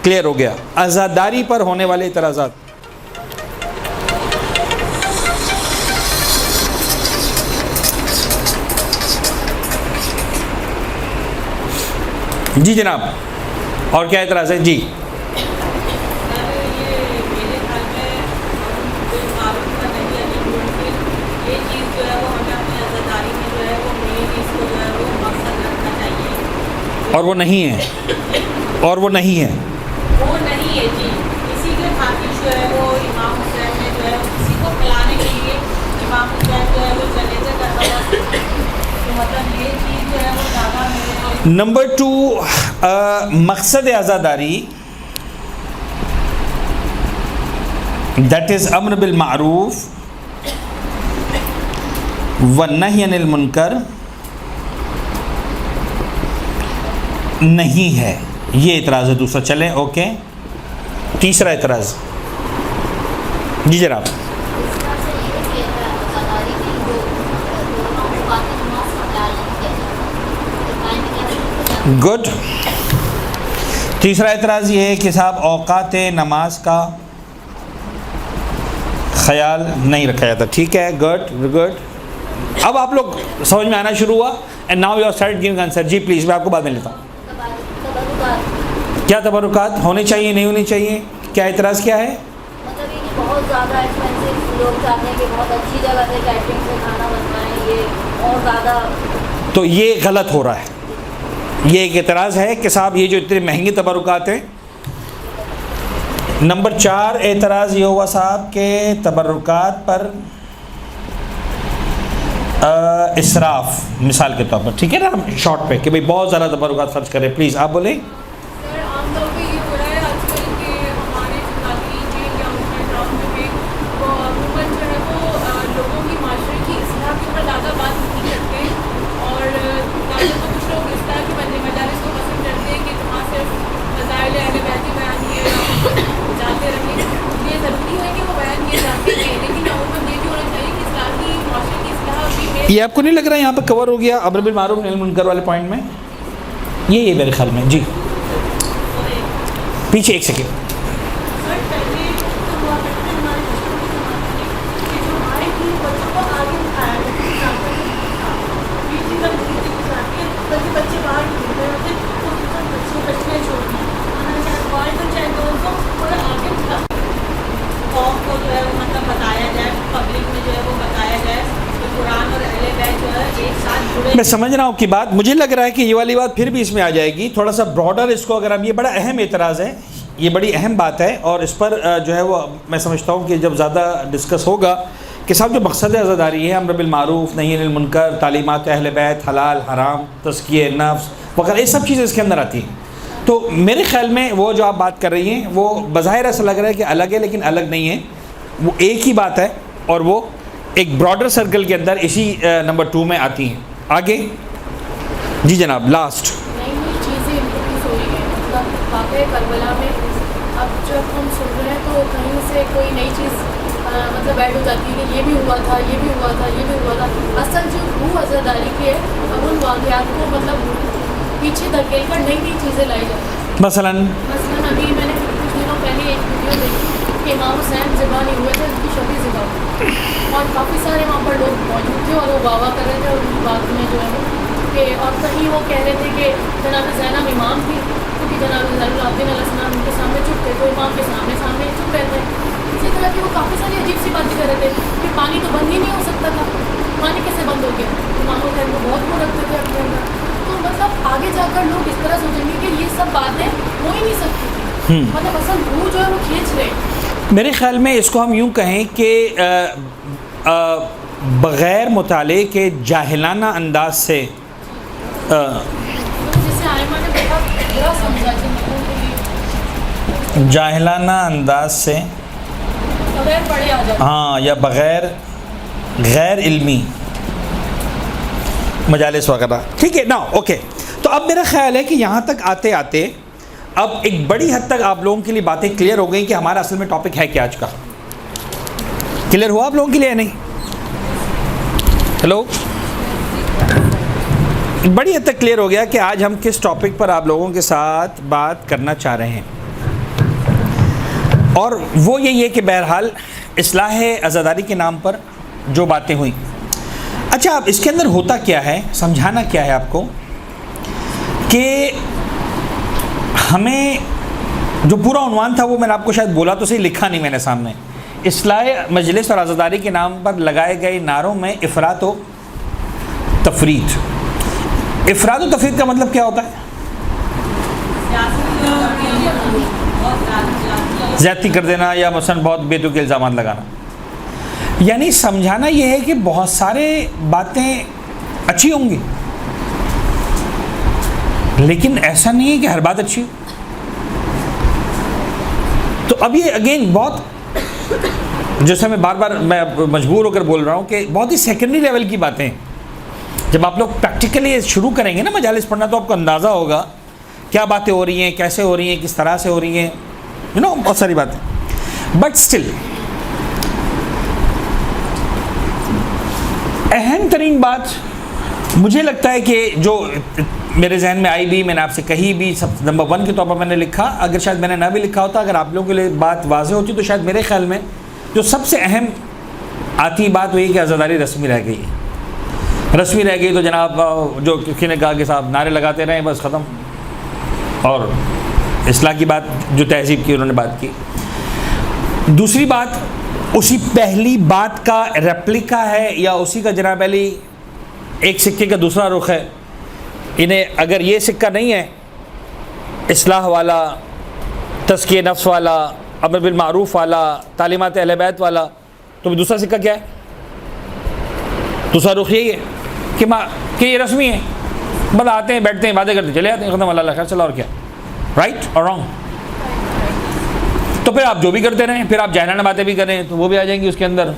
کلیئر ہو گیا۔ عزاداری پر ہونے والے اعتراضات، جی جناب، اور کیا اعتراض ہے؟ جی اور وہ نہیں ہے، اور وہ نہیں ہے، وہ نہیں ہے جی، اسی کے خاطر جو ہے وہ امام حسین نے جو ہے کسی کو پلانے کے لیے امام حسین جو ہے وہ جنازہ کروایا، تو مطلب یہ چیز جو ہے وہ زیادہ میرے۔ نمبر 2، مقصد عزاداری دیٹ از امر بالمعروف والنہی عن المنکر نہیں ہے، یہ اعتراض ہے دوسرا۔ چلیں اوکے، تیسرا اعتراض، جی جناب۔ گڈ، تیسرا اعتراض یہ ہے کہ صاحب اوقات نماز کا خیال نہیں رکھا جاتا، ٹھیک ہے، گڈ۔ اب آپ لوگ سمجھ میں آنا شروع ہوا، and now you are start giving answer. جی پلیز، میں آپ کو بعد میں لیتا ہوں۔ کیا تبرکات ہونے چاہیے، نہیں ہونے چاہیے؟ کیا اعتراض کیا ہے؟ مطلب یہ بہت زیادہ ایکسپینسو، لوگ چاہتے ہیں کہ بہت اچھی جگہ سے کیٹرنگ سے کھانا بنوائیں، یہ اور زیادہ، تو یہ غلط ہو رہا ہے، یہ ایک اعتراض ہے کہ صاحب یہ جو اتنے مہنگے تبرکات ہیں۔ نمبر 4 اعتراض یہ ہوا صاحب کہ تبرکات پر اسراف، مثال کے طور پر، ٹھیک ہے نا، شارٹ پہ کہ بھئی بہت زیادہ تبرکات خرچ کریں۔ پلیز آپ بولیں۔ سر عام طور پہ یہ ہو رہا ہے آج کل کہ ہمارے تعلیم میں یا پروگرام میں وہ عموماً جو ہے وہ لوگوں کی معاشرے کی اصلاح کے اوپر زیادہ بات نہیں کرتے، اور زیادہ تو کچھ لوگ اس طرح کے مجالس کو پسند کرتے ہیں کہ وہاں صرف فضائل اہل بیت کی بیان کیے جاتے رہیں۔ یہ ضروری ہے کہ وہ بیان کیے جاتے ہیں، لیکن عموماً یہ بھی ہونا چاہیے کہ اصلاحی معاشرے کی اصلاح بھی۔ یہ آپ کو نہیں لگ رہا یہاں پہ کور ہو گیا امر بالمعروف نہی عن المنکر والے پوائنٹ میں؟ یہ میرے خیال میں۔ جی پیچھے ایک سیکنڈ، بچے باہر میں سمجھ رہا ہوں کہ بات، مجھے لگ رہا ہے کہ یہ والی بات پھر بھی اس میں آ جائے گی تھوڑا سا براڈر اس کو، اگر ہم، یہ بڑا اہم اعتراض ہے، یہ بڑی اہم بات ہے، اور اس پر جو ہے وہ میں سمجھتا ہوں کہ جب زیادہ ڈسکس ہوگا کہ صاحب جو مقصد عزاداری ہے، امر بالمعروف نہی عن المنکر، تعلیمات اہل بیت، حلال حرام، تزکیہ نفس وغیرہ، یہ سب چیزیں اس کے اندر آتی ہیں. تو میرے خیال میں وہ جو آپ بات کر رہی ہیں وہ بظاہر ایسا لگ رہا ہے کہ الگ ہے، لیکن الگ نہیں ہے، وہ ایک ہی بات ہے، اور وہ ایک براڈر سرکل کے اندر اسی نمبر 2 میں آتی ہیں. آگے جی جناب، لاسٹ. نئی نئی چیزیں انٹروڈیوس ہو رہی ہیں، مطلب واقعہ کربلا میں اب جب ہم سن رہے ہیں تو کہیں سے کوئی نئی چیز مطلب ایڈ ہو جاتی ہے کہ یہ بھی ہوا تھا، یہ بھی ہوا تھا، یہ بھی ہوا تھا. اصل جو روح عزاداری کی ہے، اب ان واقعات کو مطلب پیچھے دھکیل کر نئی نئی چیزیں لائی جاتی ہیں. مثلاً ابھی میں نے کچھ دنوں پہلے ایک ویڈیو دیکھی کہ امام حسین ذبح نہیں ہوئے تھے، ان کی شبی ذبح ہوئی، اور کافی سارے وہاں پر لوگ موجود تھے اور وہ واہ کر رہے تھے، اور ان کی بات میں جو ہے وہ کہ، اور کہیں وہ کہہ رہے تھے کہ جناب زینب امام تھی، کیونکہ جناب العابدین علیہ السلام ان کے سامنے چپ تھے، تو امام کے سامنے چپ رہتے ہیں. اسی طرح کی وہ کافی ساری عجیب سی باتیں کر رہے تھے کہ پانی تو بند ہی نہیں ہو سکتا تھا، پانی کیسے بند ہو گیا. امام حسین کو بہت وہ رکھتے تھے اپنے اندر. تو مطلب آگے جا کر لوگ اس طرح سوچیں گے کہ یہ سب باتیں ہو ہی نہیں سکتی تھی، مطلب اصل روح جو ہے وہ کھینچ رہے. میرے خیال میں اس کو ہم یوں کہیں کہ بغیر مطالعے کے جاہلانہ انداز سے جسے آئمہ نے بہت برا سمجھا جن لوگوں کے لیے، جاہلانہ انداز سے بغیر پڑھے آ جاتے. ہاں، یا بغیر غیر علمی مجالس وغیرہ. ٹھیک ہے نا، اوکے. تو اب میرا خیال ہے کہ یہاں تک آتے آتے اب ایک بڑی حد تک آپ لوگوں کے لیے باتیں کلیئر ہو گئیں کہ ہمارا اصل میں ٹاپک ہے کیا آج کا. کلیئر ہوا آپ لوگوں کے لیے یا نہیں؟ ہیلو، بڑی حد تک کلیئر ہو گیا کہ آج ہم کس ٹاپک پر آپ لوگوں کے ساتھ بات کرنا چاہ رہے ہیں، اور وہ یہی ہے کہ بہرحال اصلاح عزاداری کے نام پر جو باتیں ہوئیں. اچھا، اب اس کے اندر ہوتا کیا ہے، سمجھانا کیا ہے آپ کو کہ ہمیں جو پورا عنوان تھا وہ میں نے آپ کو شاید بولا تو صحیح، لکھا نہیں میں نے سامنے. اصلاح مجلس اور عزاداری کے نام پر لگائے گئے نعروں میں افراط و تفریط. افراط و تفریط کا مطلب کیا ہوتا ہے؟ زیادتی کر دینا، یا مثلا بہت بے تک الزامات لگانا. یعنی سمجھانا یہ ہے کہ بہت سارے باتیں اچھی ہوں گی، لیکن ایسا نہیں ہے کہ ہر بات اچھی ہو. تو اب یہ اگین بہت، جیسے میں بار بار میں مجبور ہو کر بول رہا ہوں کہ بہت ہی سیکنڈری لیول کی باتیں. جب آپ لوگ پریکٹیکلی شروع کریں گے نا مجالس پڑھنا، تو آپ کو اندازہ ہوگا کیا باتیں ہو رہی ہیں، کیسے ہو رہی ہیں، کس طرح سے ہو رہی ہیں، بہت ساری باتیں. بٹ اسٹل اہم ترین بات مجھے لگتا ہے کہ جو میرے ذہن میں آئی بھی، میں نے آپ سے کہی بھی، سب نمبر 1 کے طور پر میں نے لکھا، اگر شاید میں نے نہ بھی لکھا ہوتا، اگر آپ لوگوں کے لیے بات واضح ہوتی تو شاید میرے خیال میں جو سب سے اہم آتی بات وہی کہ عزاداری رسمی رہ گئی ہے. رسمی رہ گئی تو جناب جو کسی نے کہا کہ صاحب نعرے لگاتے رہیں بس ختم، اور اصلاح کی بات جو تہذیب کی انہوں نے بات کی. دوسری بات اسی پہلی بات کا ریپلیکا ہے، یا اسی کا جناب علی ایک سکے کا دوسرا رخ ہے. انہیں اگر یہ سکہ نہیں ہے اصلاح والا، تزکیہ نفس والا، امر بالمعروف والا، تعلیمات اہل بیت والا، تو دوسرا سکہ کیا ہے؟ دوسرا رخ یہی ہے کہ یہ رسمی ہے، بس آتے ہیں بیٹھتے ہیں باتیں کرتے چلے جاتے ہیں، ختم، اللہ خیر چلا، اور کیا، رائٹ اور رانگ. تو پھر آپ جو بھی کرتے رہیں، پھر آپ جاہلانہ باتیں بھی کریں تو وہ بھی آ جائیں گی اس کے اندر،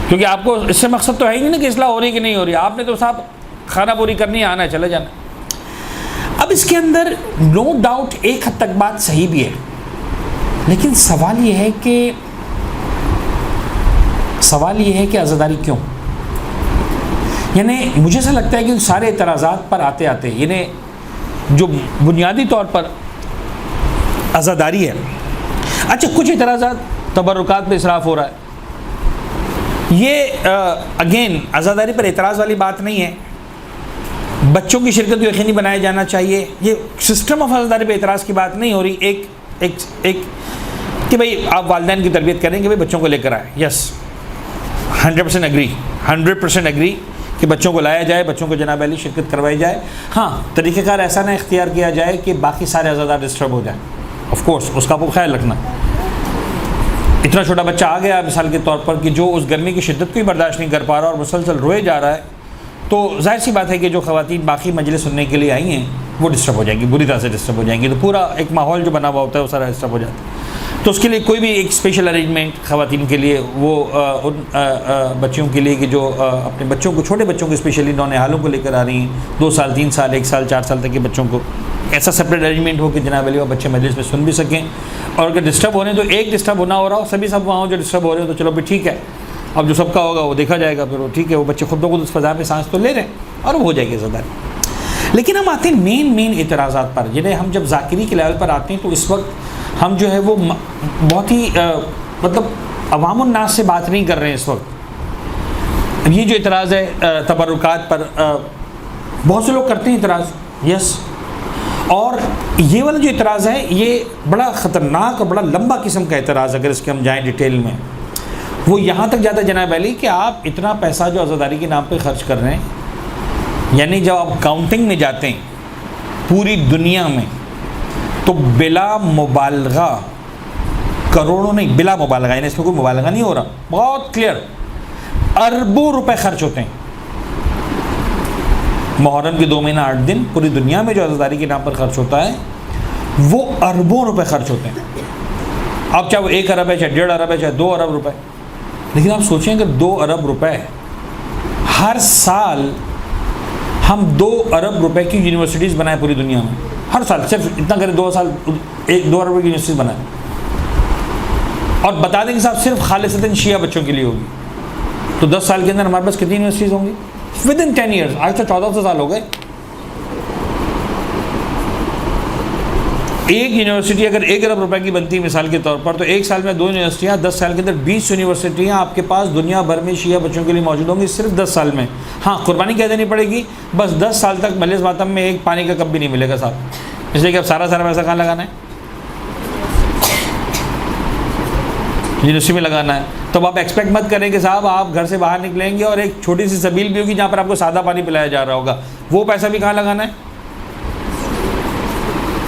کیونکہ آپ کو اس سے مقصد تو ہے ہی نہیں نا کہ اصلاح ہو رہی کہ نہیں ہو رہی، آپ نے تو صاحب کھانا پوری کرنی ہے، آنا ہے، چلے جانا. اب اس کے اندر نو ڈاؤٹ ایک حد تک بات صحیح بھی ہے، لیکن سوال یہ ہے کہ عزاداری کیوں؟ یعنی مجھے ایسا لگتا ہے کہ سارے اعتراضات پر آتے آتے یعنی جو بنیادی طور پر عزاداری ہے. اچھا، کچھ اعتراضات تبرکات پہ اسراف ہو رہا ہے، یہ اگین عزاداری پر اعتراض والی بات نہیں ہے. بچوں کی شرکت کو یقینی بنایا جانا چاہیے، یہ سسٹم آف عزاداری پہ اعتراض کی بات نہیں ہو رہی. ایک کہ بھئی آپ والدین کی تربیت کریں کہ بھئی بچوں کو لے کر آئیں، یس 100% اگری کہ بچوں کو لایا جائے, بچوں کو جناب علی شرکت کروائی جائے. ہاں طریقہ کار ایسا نہ اختیار کیا جائے کہ باقی سارے عزادار ڈسٹرب ہو جائیں. آف کورس اس کا آپ کو خیال رکھنا. اتنا چھوٹا بچہ آ گیا مثال کے طور پر کہ جو اس گرمی کی شدت کو ہی برداشت نہیں کر پا رہا اور مسلسل روئے جا رہا ہے, تو ظاہر سی بات ہے کہ جو خواتین باقی مجلس سننے کے لیے آئی ہیں وہ ڈسٹرب ہو جائیں گی, بری طرح سے ڈسٹرب ہو جائیں گی. تو پورا ایک ماحول جو بنا ہوا ہوتا ہے وہ سارا ڈسٹرب ہو جاتا ہے. تو اس کے لیے کوئی بھی ایک اسپیشل ارینجمنٹ خواتین کے لیے, وہ ان بچیوں کے لیے کہ جو اپنے بچوں کو, چھوٹے بچوں کو اسپیشلی نونہالوں کو لے کر آ رہی ہیں, 2 سال 3 سال 1 سال 4 سال تک کے بچوں کو, ایسا سپریٹ ارینجمنٹ ہو کہ جناب علی وہ بچے مجلس میں سن بھی سکیں. اور اگر ڈسٹرب ہو رہے ہیں تو ایک ڈسٹرب ہونا ہو رہا ہو, سبھی سب وہاں ہو جو ڈسٹرب ہو رہے ہیں, تو چلو بھی ٹھیک ہے, اب جو سب کا ہوگا وہ دیکھا جائے گا. پھر وہ ٹھیک ہے, وہ بچے خود بخود اس فضا میں سانس تو لے رہے ہیں اور وہ ہو جائے گی زیادہ. لیکن ہم آتے ہیں مین اعتراضات پر, جنہیں ہم جب ذاکری کے لیول پر آتے ہیں تو اس وقت ہم جو ہے وہ بہت ہی مطلب عوام الناس سے بات نہیں کر رہے ہیں اس وقت. یہ جو اعتراض ہے تبرکات پر, بہت سے لوگ کرتے ہیں اعتراض, یس, اور یہ والا جو اعتراض ہے یہ بڑا خطرناک اور بڑا لمبا قسم کا اعتراض, اگر اس کے ہم جائیں ڈیٹیل میں. وہ یہاں تک جاتا ہے جناب علی کہ آپ اتنا پیسہ جو عزاداری کے نام پہ خرچ کر رہے ہیں, یعنی جب آپ کاؤنٹنگ میں جاتے ہیں پوری دنیا میں تو بلا مبالغہ کروڑوں نہیں, بلا مبالغہ, یعنی اس میں کوئی مبالغہ نہیں ہو رہا, بہت کلیئر, اربوں روپے خرچ ہوتے ہیں. محرم کے 2 مہینہ 8 دن پوری دنیا میں جو عزاداری کے نام پر خرچ ہوتا ہے وہ اربوں روپے خرچ ہوتے ہیں. اب چاہے وہ 1 ارب ہے, چاہے 1.5 ارب ہے, چاہے 2 ارب روپے. لیکن آپ سوچیں اگر 2 ارب روپے ہر سال ہم 2 ارب روپے کی یونیورسٹیز بنائیں پوری دنیا میں, ہر سال صرف اتنا کریں, 2 سال 2 ارب کی یونیورسٹیز بنائیں, اور بتا دیں کہ صاحب صرف خالصتاً شیعہ بچوں کے لیے ہوگی, تو 10 سال کے اندر ہمارے پاس کتنی یونیورسٹیز ہوں گی؟ With in 10 years. آج تو 1400 سال ہو گئے. ایک یونیورسٹی اگر 1 ارب روپے کی بنتی ہے مثال کے طور پر, تو 1 سال میں 2 یونیورسٹیاں, 10 سال کے اندر 20 یونیورسٹیاں آپ کے پاس دنیا بھر میں شیعہ بچوں کے لیے موجود ہوں گی صرف 10 سال میں. ہاں قربانی کہہ دینی پڑے گی, بس 10 سال تک مجلس ماتم میں ایک پانی کا کپ بھی نہیں ملے گا صاحب, اس لیے کہ اب سارا پیسہ کہاں لگانا ہے؟ یونیورسٹی میں لگانا ہے. تو آپ ایکسپیکٹ مت کریں کہ صاحب آپ گھر سے باہر نکلیں گے اور ایک چھوٹی سی سبیل بھی ہوگی جہاں پر آپ کو سادہ پانی پلایا جا رہا ہوگا, وہ پیسہ بھی کہاں لگانا ہے؟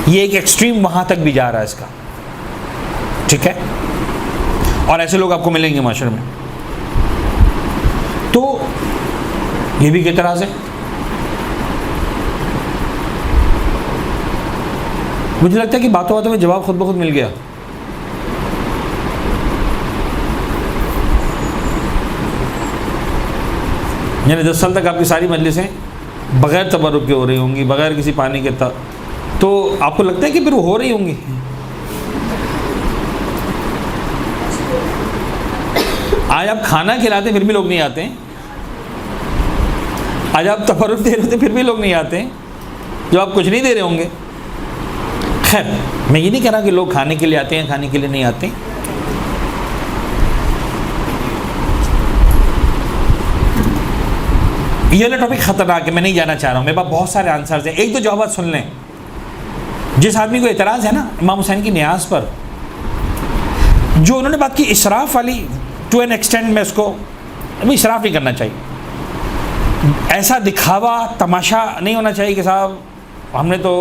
یہ ایک ایکسٹریم وہاں تک بھی جا رہا ہے اس کا, ٹھیک ہے, اور ایسے لوگ آپ کو ملیں گے معاشرے میں. تو یہ بھی ایک اعتراض ہے. مجھے لگتا ہے کہ باتوں باتوں میں جواب خود بخود مل گیا. یعنی 10 سال تک آپ کی ساری مجلسیں بغیر تبرک کے ہو رہی ہوں گی, بغیر کسی پانی کے, تو آپ کو لگتا ہے کہ پھر وہ ہو رہی ہوں گی؟ آج آپ کھانا کھلاتے پھر بھی لوگ نہیں آتے ہیں, آج آپ تبرک دے رہے تھے پھر بھی لوگ نہیں آتے ہیں, جو آپ کچھ نہیں دے رہے ہوں گے. خیر میں یہ نہیں کہہ رہا کہ لوگ کھانے کے لیے آتے ہیں, کھانے کے لیے نہیں آتے. یہ والا ٹاپک خطرناک ہے, میں نہیں جانا چاہ رہا ہوں, میرے پاس بہت سارے آنسرز ہیں. ایک تو جوابات سن لیں. جس آدمی کو اعتراض ہے نا امام حسین کی نیاز پر, جو انہوں نے بات کی اسراف والی, ٹو این ایکسٹینٹ میں اس کو اسراف نہیں کرنا چاہیے. ایسا دکھاوا تماشا نہیں ہونا چاہیے کہ صاحب ہم نے تو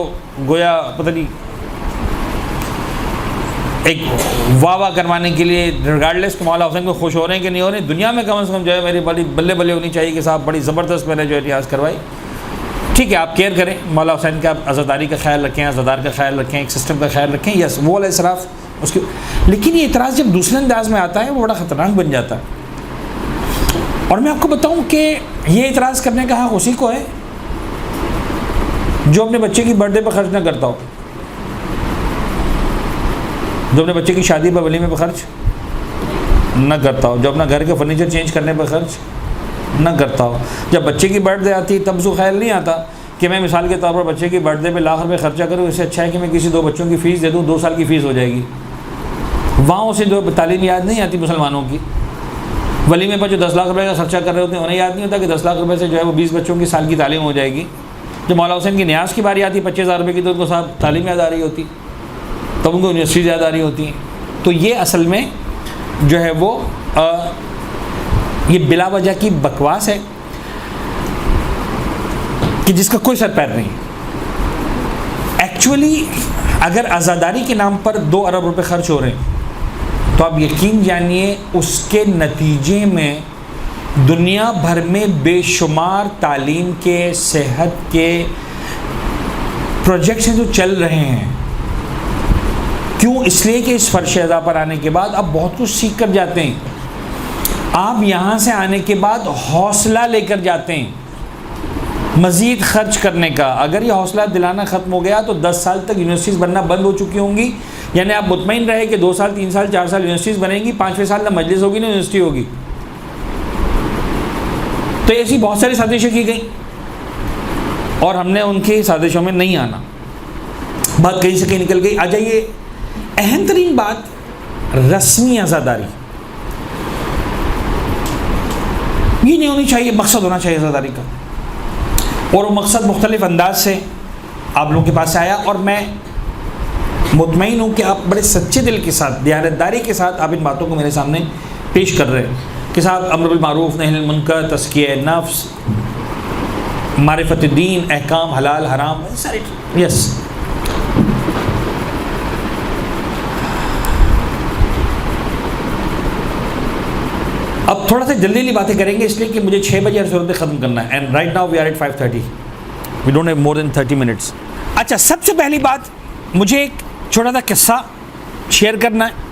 گویا پتہ نہیں ایک واہ کروانے کے لیے ریگارڈلیس کہ مولا حسین کو خوش ہو رہے ہیں کہ نہیں ہو رہے ہیں, دنیا میں کم از کم جو ہے میری بڑی بلے بلے ہونی چاہیے کہ صاحب بڑی زبردست میں نے جو اتہاس کروائی. ٹھیک ہے آپ کیئر کریں, مولا حسین کا عزاداری کا خیال رکھیں, عزادار کا خیال رکھیں, ایک سسٹم کا خیال رکھیں, یس وہ والا اسراف اس کی. لیکن یہ اعتراض جب دوسرے انداز میں آتا ہے وہ بڑا خطرناک بن جاتا ہے. اور میں آپ کو بتاؤں کہ یہ اعتراض کرنے کا حق اسی کو ہے جو اپنے بچے کی برتھ ڈے پہ خرچ نہ کرتا ہو, جو اپنے بچے کی شادی پہ ولیمے پہ خرچ نہ کرتا ہو, جو اپنا گھر کے فرنیچر چینج کرنے پہ خرچ نہ کرتا ہو. جب بچے کی برتھ ڈے آتی تب اس کو خیال نہیں آتا کہ میں مثال کے طور پر بچے کی برتھ ڈے پہ لاکھ روپے خرچہ کروں, اس سے اچھا ہے کہ میں کسی 2 بچوں کی فیس دے دوں, 2 سال کی فیس ہو جائے گی. وہاں اسے جو تعلیم یاد نہیں آتی مسلمانوں کی. ولیمے پر جو 10 لاکھ روپے کا خرچہ کر رہے ہوتے ہیں انہیں یاد نہیں ہوتا کہ 10 لاکھ روپے سے جو ہے وہ 20 بچوں کی سال کی تعلیم ہو جائے گی. جو مولا حسین کی نیاز کی باری آتی 25,000 روپے کی, تو ان کو صاحب تعلیم یاد آ رہی ہوتی, تب ان کو یونیورسٹیز یاد آ رہی ہوتی ہیں. تو یہ اصل میں جو ہے وہ یہ بلا وجہ کی بکواس ہے. کہ جس کا کوئی سر پیر نہیں. ایکچولی اگر عزاداری کے نام پر 2 ارب روپے خرچ ہو رہے ہیں تو آپ یقین جانیے اس کے نتیجے میں دنیا بھر میں بے شمار تعلیم کے، صحت کے پروجیکٹس ہیں جو چل رہے ہیں. کیوں؟ اس لیے کہ اس فرش اعضاء پر آنے کے بعد آپ بہت کچھ سیکھ کر جاتے ہیں. آپ یہاں سے آنے کے بعد حوصلہ لے کر جاتے ہیں مزید خرچ کرنے کا. اگر یہ حوصلہ دلانا ختم ہو گیا تو 10 سال تک یونیورسٹیز بننا بند ہو چکی ہوں گی. یعنی آپ مطمئن رہے کہ 2 سال 3 سال 4 سال یونیورسٹیز بنیں گی، 5ویں سال نہ مجلس ہوگی نہ یونیورسٹی ہوگی. تو ایسی بہت ساری سازشیں کی گئیں اور ہم نے ان کی سازشوں میں نہیں آنا. بات کہیں سے کہیں نکل گئی. آ جائیے اہم ترین بات، رسمی عزاداری. یہ نہیں ہونی چاہیے، مقصد ہونا چاہیے عزاداری کا. اور وہ مقصد مختلف انداز سے آپ لوگوں کے پاس سے آیا، اور میں مطمئن ہوں کہ آپ بڑے سچے دل کے ساتھ، دیانتداری کے ساتھ آپ ان باتوں کو میرے سامنے پیش کر رہے ہیں کہ صاحب امر بالمعروف نہی عن المنکر، تزکیہ نفس، معرفت الدین، احکام حلال حرام، سارے. یس. اب تھوڑا سا جلدی جلدی باتیں کریں گے اس لیے کہ مجھے 6 بجے ہر صورت ختم کرنا ہے. And right now we are at 5:30. We don't have more than 30 minutes. اچھا، سب سے پہلی بات مجھے ایک چھوٹا سا قصہ شیئر کرنا ہے.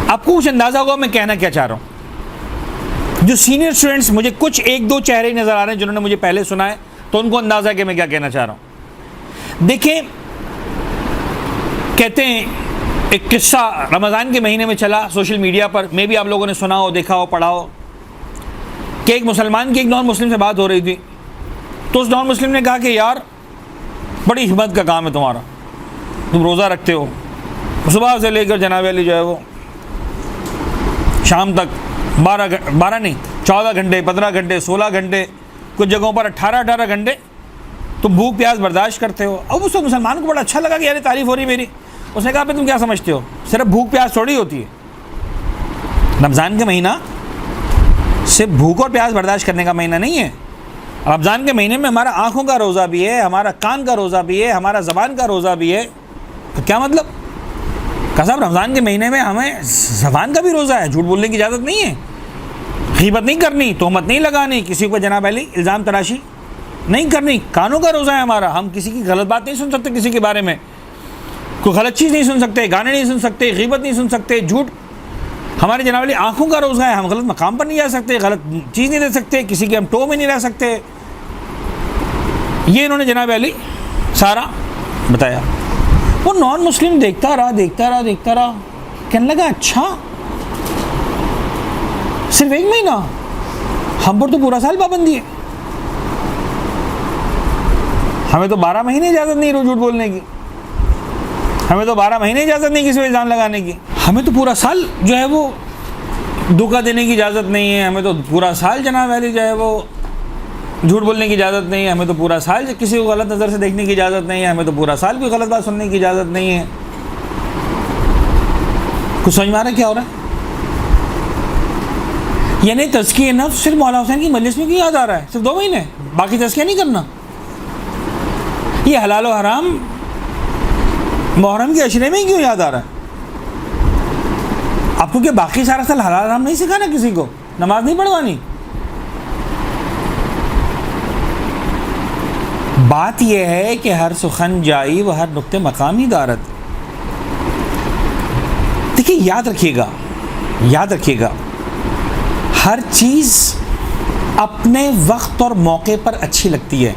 آپ کو کچھ اندازہ ہوگا میں کہنا کیا چاہ رہا ہوں. جو سینئر اسٹوڈنٹس، مجھے کچھ 1-2 چہرے نظر آ رہے ہیں جنہوں نے مجھے پہلے سنا ہے، تو ان کو اندازہ ہے کہ میں کیا کہنا چاہ رہا ہوں. دیکھیں، کہتے ہیں ایک قصہ رمضان کے مہینے میں چلا سوشل میڈیا پر، میں بھی آپ لوگوں نے سنا ہو، دیکھا ہو، پڑھا ہو، کہ ایک مسلمان کی ایک نان مسلم سے بات ہو رہی تھی. تو اس نان مسلم نے کہا کہ یار بڑی ہمت کا کام ہے تمہارا، تم روزہ رکھتے ہو، صبح سے لے کر جناب علی جو ہے وہ شام تک 14 گھنٹے 15 گھنٹے 16 گھنٹے، کچھ جگہوں پر 18 گھنٹے تم بھوک پیاس برداشت کرتے ہو. اب اس وقت مسلمان کو بڑا اچھا لگا کہ یار تعریف ہو رہی میری. اس نے کہا پہ تم کیا سمجھتے ہو، صرف بھوک پیاس تھوڑی ہوتی ہے. رمضان کا مہینہ صرف بھوک اور پیاس برداشت کرنے کا مہینہ نہیں ہے. رمضان کے مہینے میں ہمارا آنکھوں کا روزہ بھی ہے، ہمارا کان کا روزہ بھی ہے، ہمارا زبان کا روزہ بھی ہے. تو کیا مطلب؟ کہ صاحب رمضان کے مہینے میں ہمیں زبان کا بھی روزہ ہے، جھوٹ بولنے کی اجازت نہیں ہے، غیبت نہیں کرنی، تہمت نہیں لگانی، کسی کو جناب علی الزام تراشی نہیں کرنی. کانوں کا روزہ ہے ہمارا، ہم کسی کی غلط بات نہیں سن سکتے، کسی کے بارے میں کوئی غلط چیز نہیں سن سکتے، گانے نہیں سن سکتے، غیبت نہیں سن سکتے، جھوٹ. ہمارے جناب علی آنکھوں کا روزہ ہے، ہم غلط مقام پر نہیں جا سکتے، غلط چیز نہیں دے سکتے، کسی کے ہم ٹو میں نہیں رہ سکتے. یہ انہوں نے جناب علی سارا بتایا. وہ نان مسلم دیکھتا رہا، کہنے لگا اچھا صرف 1 مہینہ، ہم پر تو پورا سال پابندی ہے، ہمیں تو 12 مہینے اجازت نہیں جھوٹ بولنے کی، ہمیں تو 12 مہینے اجازت نہیں کسی کو الزام لگانے کی، ہمیں تو پورا سال جو ہے وہ دھوکہ دینے کی اجازت نہیں ہے، ہمیں تو پورا سال جناب علی جو ہے وہ جھوٹ بولنے کی اجازت نہیں ہے، ہمیں تو پورا سال کسی کو غلط نظر سے دیکھنے کی اجازت نہیں ہے، ہمیں تو پورا سال کوئی غلط بات سننے کی اجازت نہیں ہے. کچھ سمجھ میں آ رہا ہے کیا ہو رہا ہے؟ یعنی تزکیہ نفس صرف مولانا حسین کی مجلس میں کیوں یاد آ رہا ہے؟ صرف 2 مہینے، باقی تزکیہ نہیں کرنا. یہ حلال و حرام محرم کے عشرے میں ہی کیوں یاد آ رہا ہے آپ کو؟ کہ باقی سارا سال حلال حرام نہیں سکھانا کسی کو، نماز نہیں پڑھوانی. بات یہ ہے کہ ہر سخن جائی و ہر نقطے مقامی دارت. دیکھیے یاد رکھیے گا ہر چیز اپنے وقت اور موقع پر اچھی لگتی ہے.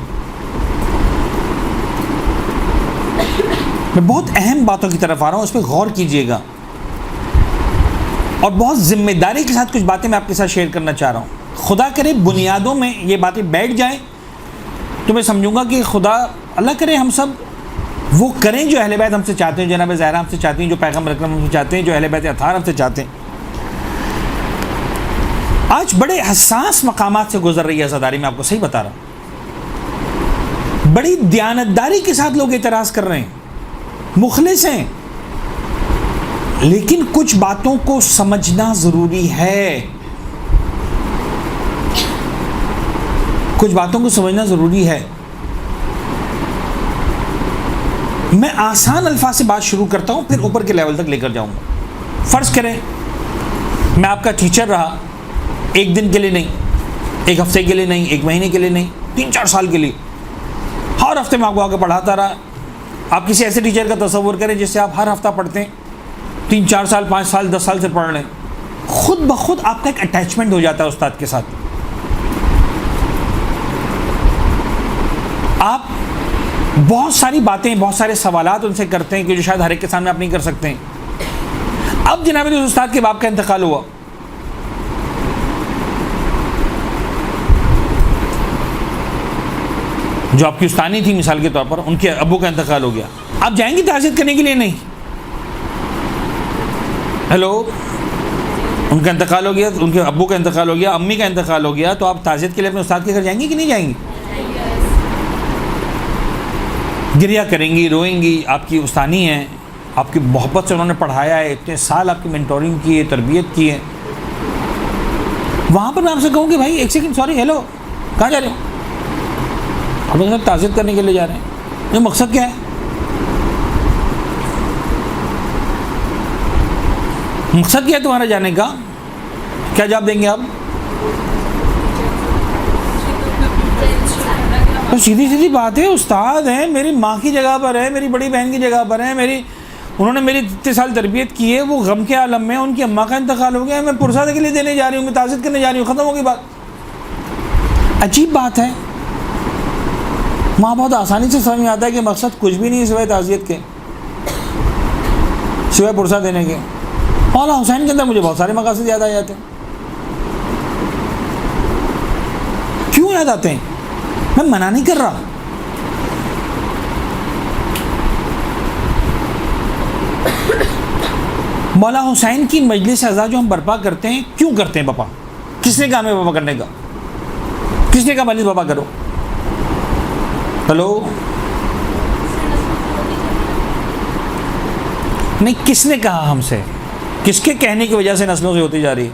میں بہت اہم باتوں کی طرف آ رہا ہوں، اس پہ غور کیجئے گا، اور بہت ذمہ داری کے ساتھ کچھ باتیں میں آپ کے ساتھ شیئر کرنا چاہ رہا ہوں. خدا کرے بنیادوں میں یہ باتیں بیٹھ جائیں تو میں سمجھوں گا کہ خدا اللہ کرے ہم سب وہ کریں جو اہل بیت ہم سے چاہتے ہیں، جناب زہرا ہم سے چاہتے ہیں، جو پیغمبر اکرم ہم سے چاہتے ہیں، جو اہل بیت اطہار ہم سے چاہتے ہیں. آج بڑے حساس مقامات سے گزر رہی ہے عزاداری، میں آپ کو صحیح بتا رہا ہوں. بڑی دیانتداری کے ساتھ لوگ اعتراض کر رہے ہیں، مخلص ہیں، لیکن کچھ باتوں کو سمجھنا ضروری ہے. کچھ باتوں کو سمجھنا ضروری ہے. میں آسان الفاظ سے بات شروع کرتا ہوں، پھر اوپر کے لیول تک لے کر جاؤں گا. فرض کریں میں آپ کا ٹیچر رہا، ایک دن کے لیے نہیں، ایک ہفتے کے لیے نہیں، ایک مہینے کے لیے نہیں، 3-4 سال کے لیے. ہر ہفتے میں آپ کو آ کے پڑھاتا رہا. آپ کسی ایسے ٹیچر کا تصور کریں جس سے آپ ہر ہفتہ پڑھتے ہیں، 3-4 سال 5 سال 10 سال سے پڑھ رہے ہیں. خود بخود آپ کا ایک اٹیچمنٹ ہو جاتا ہے استاد کے ساتھ. آپ بہت ساری باتیں، بہت سارے سوالات ان سے کرتے ہیں کہ جو شاید ہر ایک کے سامنے آپ نہیں کر سکتے ہیں. اب جناب اس استاد کے باپ کا انتقال ہوا، جو آپ کی استانی تھی مثال کے طور پر، ان کے ابو کا انتقال ہو گیا. آپ جائیں گی تعزیت کرنے کے لیے؟ نہیں. ہیلو، ان کا انتقال ہو گیا، ان کے ابو کا انتقال ہو گیا، امی کا انتقال ہو گیا، تو آپ تعزیت کے لیے اپنے استاد کے گھر جائیں گی کہ نہیں جائیں گی؟ گریہ کریں گی، روئیں گی. آپ کی استانی ہیں، آپ کی محبت سے انہوں نے پڑھایا ہے، اتنے سال آپ کی مینٹورنگ کی ہے، تربیت کی ہے. وہاں پر میں آپ سے کہوں کہ بھائی ایک سیکنڈ، سوری، ہیلو، کہاں جا رہے ہو؟ ہم لوگ تعزیت کرنے کے لیے جا رہے ہیں. یہ مقصد کیا ہے؟ مقصد کیا ہے تمہارا جانے کا؟ کیا جواب دیں گے آپ؟ تو سیدھی سیدھی بات ہے، استاد ہیں، میری ماں کی جگہ پر ہے، میری بڑی بہن کی جگہ پر ہے، انہوں نے میری اتنے سال تربیت کی ہے، وہ غم کے عالم میں، ان کی اماں کا انتقال ہو گیا، میں پرساد کے لیے دینے جا رہی ہوں، میں تعزیت کرنے جا رہی ہوں، ختم ہو گئی بات. عجیب بات ہے. وہاں بہت آسانی سے سمجھ میں آتا ہے کہ مقصد کچھ بھی نہیں سوائے تعزیت کے، سوائے پرسہ دینے کے. مولانا حسین کے اندر مجھے بہت سارے مقاصد یاد آ جاتے ہیں. کیوں یاد آتے ہیں؟ میں منع نہیں کر رہا. مولانا حسین کی مجلس اعزاء جو ہم برپا کرتے ہیں، کیوں کرتے ہیں پاپا؟ کس نے کہا ہمیں برپا کرنے کا؟ کس نے کہا مجلس برپا کرو؟ ہلو، نہیں، کس نے کہا ہم سے؟ کس کے کہنے کی وجہ سے نسلوں سے ہوتی جا رہی ہے؟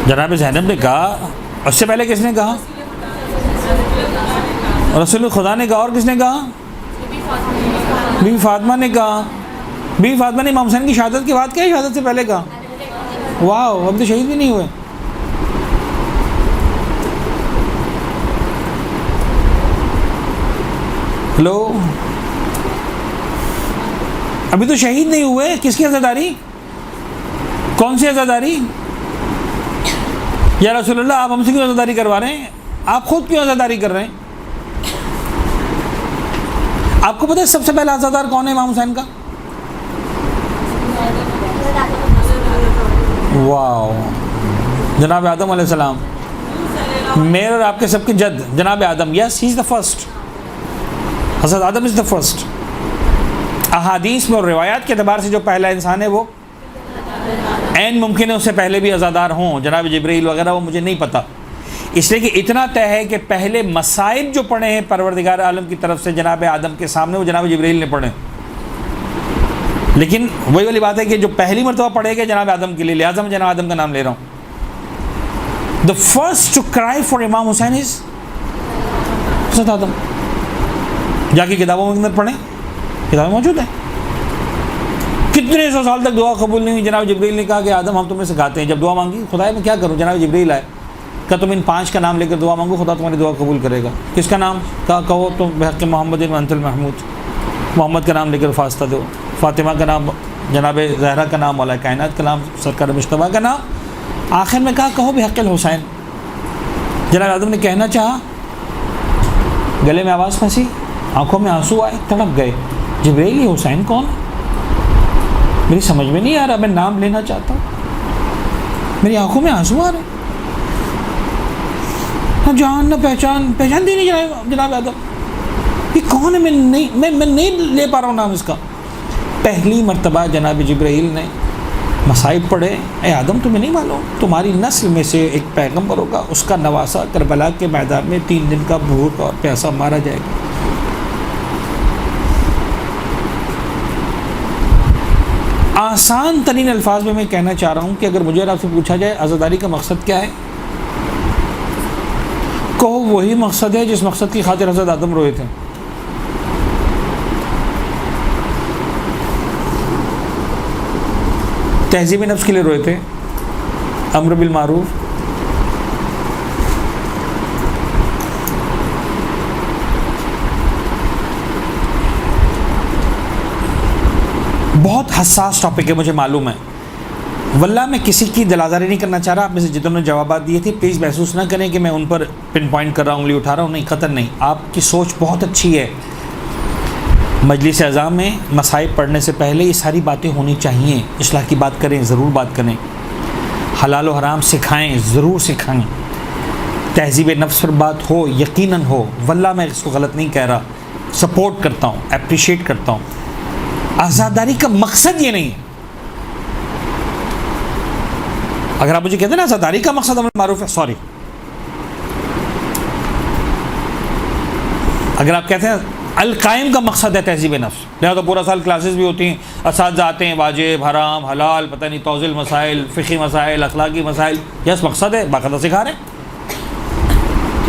جناب زینب نے کہا. اس سے پہلے کس نے کہا؟ رسول خدا نے کہا. اور کس نے کہا؟ بی بی فاطمہ نے کہا. بی بی فاطمہ نے امام حسین کی شہادت کے بعد کیا شہادت سے پہلے کہا؟ واو، اب تو شہید بھی نہیں ہوئے. ہلو، ابھی تو شہید نہیں ہوئے. کس کی عزاداری؟ کون سی عزاداری؟ یا رسول اللہ آپ ہم سے کیوں عزاداری کروا رہے ہیں؟ آپ خود کیوں عزاداری کر رہے ہیں؟ آپ کو پتہ ہے سب سے پہلا عزادار کون ہے امام حسین کا؟ واو، جناب آدم علیہ السلام. میرے اور آپ کے سب کے جد جناب آدم. یس، ہی از دا فرسٹ. حضرت آدم از دا فرسٹ. احادیث میں اور روایات کے اعتبار سے جو پہلا انسان ہے وہ عین ممکن ہے اس سے پہلے بھی عزادار ہوں، جناب جبرائیل وغیرہ، وہ مجھے نہیں پتہ. اس لیے کہ اتنا طے ہے کہ پہلے مصائب جو پڑھے ہیں پروردگار عالم کی طرف سے جناب آدم کے سامنے، وہ جناب جبرائیل نے پڑھے. لیکن وہی والی بات ہے کہ جو پہلی مرتبہ پڑھے گئے جناب آدم کے لیے، لہٰذا میں جناب آدم کا نام لے رہا ہوں. The first to cry for امام حسین is حضرت آدم. جا کے کتابوں کے اندر پڑھیں، کتابیں موجود ہیں. کتنے سو سال تک دعا قبول نہیں ہوئی. جناب جبرائیل نے کہا کہ آدم ہم تمہیں سکھاتے ہیں. جب دعا مانگی، خدا میں کیا کروں؟ جناب جبرائیل آئے، کہ تم ان 5 کا نام لے کر دعا مانگو، خدا تمہاری دعا قبول کرے گا. کس کا نام؟ کہو تم بحق محمد انت المحمود. محمد کا نام لے کر واسطہ دو. فاطمہ کا نام، جناب زہرا کا نام، مولا کائنات کا نام، سرکار مجتبیٰ کا نام. آخر میں کہا کہو بحق الحسین. جناب آدم نے کہنا چاہا، گلے میں آواز پھنسی، آنکھوں میں آنسو آئے، تڑپ گئے. جبرائیل یہ حسین کون؟ میری سمجھ میں نہیں آ رہا، میں نام لینا چاہتا ہوں، میری آنکھوں میں آنسو آ رہے. نہ جان نہ پہچان دی نہیں جناب آدم. یہ کون ہے؟ میں نہیں لے پا رہا ہوں نام اس کا. پہلی مرتبہ جناب جبرائیل نے مصائب پڑھے. اے آدم تمہیں نہیں معلوم تمہاری نسل میں سے ایک پیغمبر ہوگا، اس کا نواسا کربلا کے میدان میں 3 دن کا بھوک اور پیاسا مارا جائے گا. آسان ترین الفاظ میں کہنا چاہ رہا ہوں کہ اگر مجھے آپ سے پوچھا جائے عزاداری کا مقصد کیا ہے، کہو وہی مقصد ہے جس مقصد کی خاطر حضرت آدم روئے تھے. تہذیب نفس کے لیے روئے تھے, امر بالمعروف. بہت حساس ٹاپک ہے, مجھے معلوم ہے. واللہ میں کسی کی دلازاری نہیں کرنا چاہ رہا. آپ میں سے جتنوں نے جوابات دیے تھے پلیز محسوس نہ کریں کہ میں ان پر پن پوائنٹ کر رہا ہوں, انگلی اٹھا رہا ہوں. نہیں, قطعاً نہیں. آپ کی سوچ بہت اچھی ہے. مجلس اعضاء میں مصائب پڑھنے سے پہلے یہ ساری باتیں ہونی چاہیے. اصلاح کی بات کریں, ضرور بات کریں. حلال و حرام سکھائیں, ضرور سکھائیں. تہذیب نفس پر بات ہو, یقیناً ہو. واللہ میں اس کو غلط نہیں کہہ رہا, سپورٹ کرتا ہوں, اپریشیٹ کرتا ہوں. آزاداری کا مقصد یہ نہیں ہے. اگر آپ مجھے کہتے ہیں نا آزاداری کا مقصد امر معروف ہے, سوری. اگر آپ کہتے ہیں القائم کا مقصد ہے تہذیب نفس, لہٰذا تو پورا سال کلاسز بھی ہوتی ہیں, اساتذہ آتے ہیں, واجب حرام حلال پتہ نہیں توزیل مسائل, فقہی مسائل, اخلاقی مسائل. یس, مقصد ہے, باقاعدہ سکھا رہے ہیں.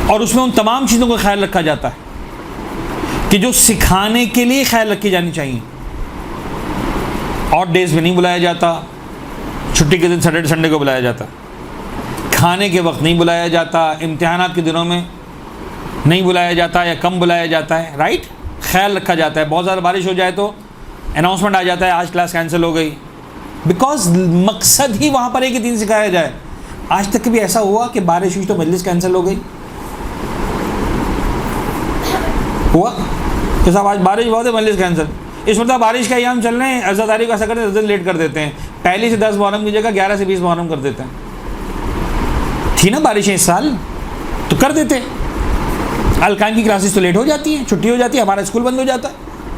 اور اس میں ان تمام چیزوں کا خیال رکھا جاتا ہے کہ جو سکھانے کے لیے خیال رکھی جانی چاہیے. اور ڈیز میں نہیں بلایا جاتا, چھٹی کے دن سیٹرڈے سنڈے کو بلایا جاتا, کھانے کے وقت نہیں بلایا جاتا, امتحانات کے دنوں میں نہیں بلایا جاتا یا کم بلایا جاتا ہے. رائٹ, خیال رکھا جاتا ہے. بہت زیادہ بارش ہو جائے تو اناؤنسمنٹ آ جاتا ہے آج کلاس کینسل ہو گئی, بیکاز مقصد ہی وہاں پر ہے کہ دین سکھایا جائے. آج تک بھی ایسا ہوا کہ بارش ہوئی تو مجلس کینسل ہو گئی؟ ہوا کہ صاحب آج بارش بہت ہے مجلس کینسل. اس مرتبہ بارش کا ایام چل رہے ہیں, عزاداری کو ایسا کرتے ہیں لیٹ کر دیتے ہیں, پہلی سے 10 محرم کی جگہ 11 سے 20 محرم کر دیتے ہیں. تھی نا بارشیں اس سال تو کر دیتے. القائم کی کلاسز تو لیٹ ہو جاتی ہیں, چھٹی ہو جاتی ہے, ہمارا اسکول بند ہو جاتا ہے.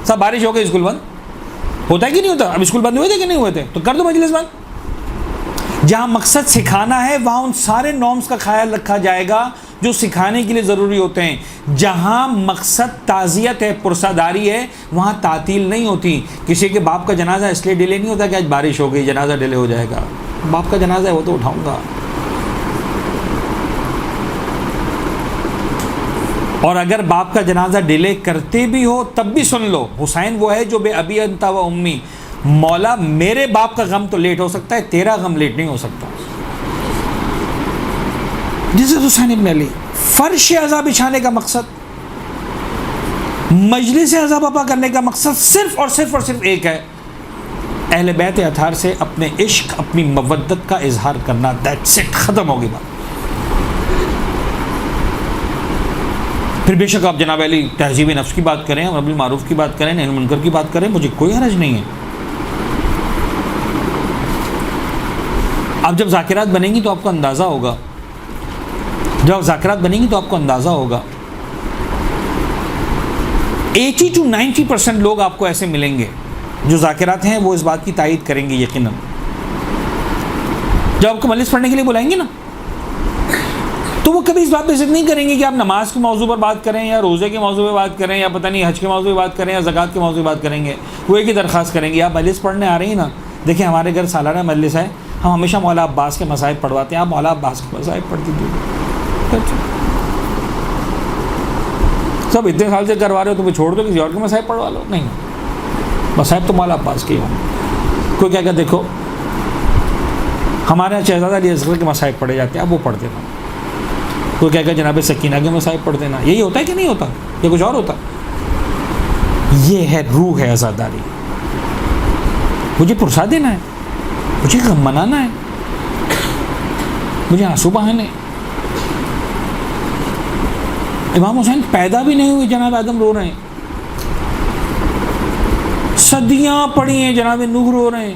سب بارش ہو گئی اسکول بند ہوتا ہے کہ نہیں ہوتا؟ اب اسکول بند ہوئے تھے کہ نہیں ہوئے تھے؟ تو کر دو مجلس بند. جہاں مقصد سکھانا ہے وہاں ان سارے نارمز کا خیال رکھا جائے گا جو سکھانے کے لیے ضروری ہوتے ہیں. جہاں مقصد تعزیت ہے, پرساداری ہے, وہاں تعطیل نہیں ہوتی. کسی کے باپ کا جنازہ اس لیے ڈیلے نہیں ہوتا کہ آج بارش ہو گئی جنازہ ڈیلے ہو جائے گا. باپ کا جنازہ ہے وہ تو اٹھاؤں گا. اور اگر باپ کا جنازہ ڈیلے کرتے بھی ہو تب بھی سن لو, حسین وہ ہے جو بے ابی انت و امی. مولا میرے باپ کا غم تو لیٹ ہو سکتا ہے, تیرا غم لیٹ نہیں ہو سکتا. جیسے حسین ابن علی, فرش عزا بچھانے کا مقصد, مجلس عزا برپا کرنے کا مقصد صرف اور صرف ایک ہے, اہل بیت اطہار سے اپنے عشق اپنی مودت کا اظہار کرنا. دیٹس اٹ, ختم ہوگی بات. پھر بے شک آپ جناب علی تہذیب نفس کی بات کریں, امر بالمعروف کی بات کریں, نہی عن المنکر کی بات کریں, مجھے کوئی حرج نہیں ہے. اب جب ذاکرات بنیں گی تو آپ کو اندازہ ہوگا, جب ذاکرات بنیں گی تو آپ کو اندازہ ہوگا 80 to 90% لوگ آپ کو ایسے ملیں گے جو ذاکرات ہیں, وہ اس بات کی تائید کریں گے یقیناً. جب آپ کو مجلس پڑھنے کے لیے بلائیں گے نا تو وہ کبھی اس بات پہ ضد نہیں کریں گے کہ آپ نماز کے موضوع پر بات کریں یا روزے کے موضوع پہ بات کریں یا پتہ نہیں حج کے موضوع پہ بات کریں یا زکوٰۃ کے موضوع پہ بات کریں گے. وہ ایک ہی درخواست کریں گے, آپ مجلس پڑھنے آ رہی ہیں نا, دیکھیں ہمارے گھر سالانہ مجلس ہے, ہم ہمیشہ مولا عباس کے مصائب پڑھواتے ہیں, آپ مولا عباس کے مصائب پڑھ دیجیے. سب اتنے سال سے کروا رہے ہو تو وہ چھوڑ دو, کسی اور کے مصائب پڑھوا لو. نہیں, مصائب تو مولا عباس کے ہوں. کوئی کہہ کر دیکھو ہمارے یہاں شہزادہ علی اصغر کے مصائب پڑھے جاتے ہیں, آپ وہ پڑھ دینا. کوئی کہہ کر جناب سکینہ کے مصائب پڑھ دینا. یہی ہوتا ہے کہ نہیں ہوتا, یا کچھ اور ہوتا؟ یہ ہے روح ہے عزاداری. مجھے پرسا دینا ہے, مجھے غم منانا ہے, مجھے آنسو بہانے. امام حسین پیدا بھی نہیں ہوئے, جناب آدم رو رہے ہیں. صدیاں پڑی ہیں, جناب نوح رو رہے ہیں,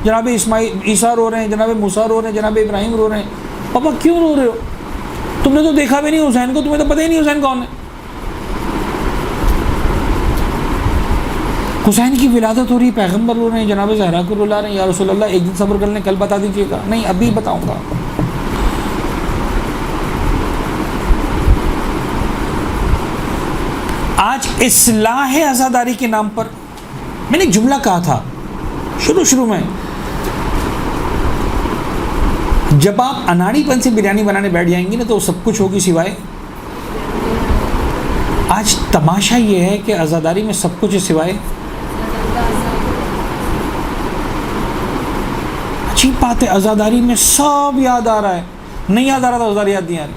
جناب عیسیٰ رو رہے ہیں, جناب موسیٰ رو رہے ہیں, جناب ابراہیم رو رہے ہیں. پاپا کیوں رو رہے ہو؟ تم نے تو دیکھا بھی نہیں حسین کو, تمہیں تو پتہ ہی نہیں حسین کون ہے. حسین کی ولادت ہو رہی, پیغمبر رو رہے ہیں, جناب زہرا کو رلا رہے ہیں, یا رسول اللہ ایک دن صبر کر لیں, کل بتا دیجیے گا. نہیں, ابھی بتاؤں گا. آج اصلاح عزاداری کے نام پر میں نے ایک جملہ کہا تھا شروع میں, جب آپ اناڑی پن سے بریانی بنانے بیٹھ جائیں گی نا تو سب کچھ ہوگی سوائے آج تماشا یہ ہے کہ عزاداری میں سب کچھ ہے سوائے اچھی بات ہے، عزاداری میں سب یاد آ رہا ہے، نہیں یاد آ رہا تو عزاداری یاد نہیں آ رہی،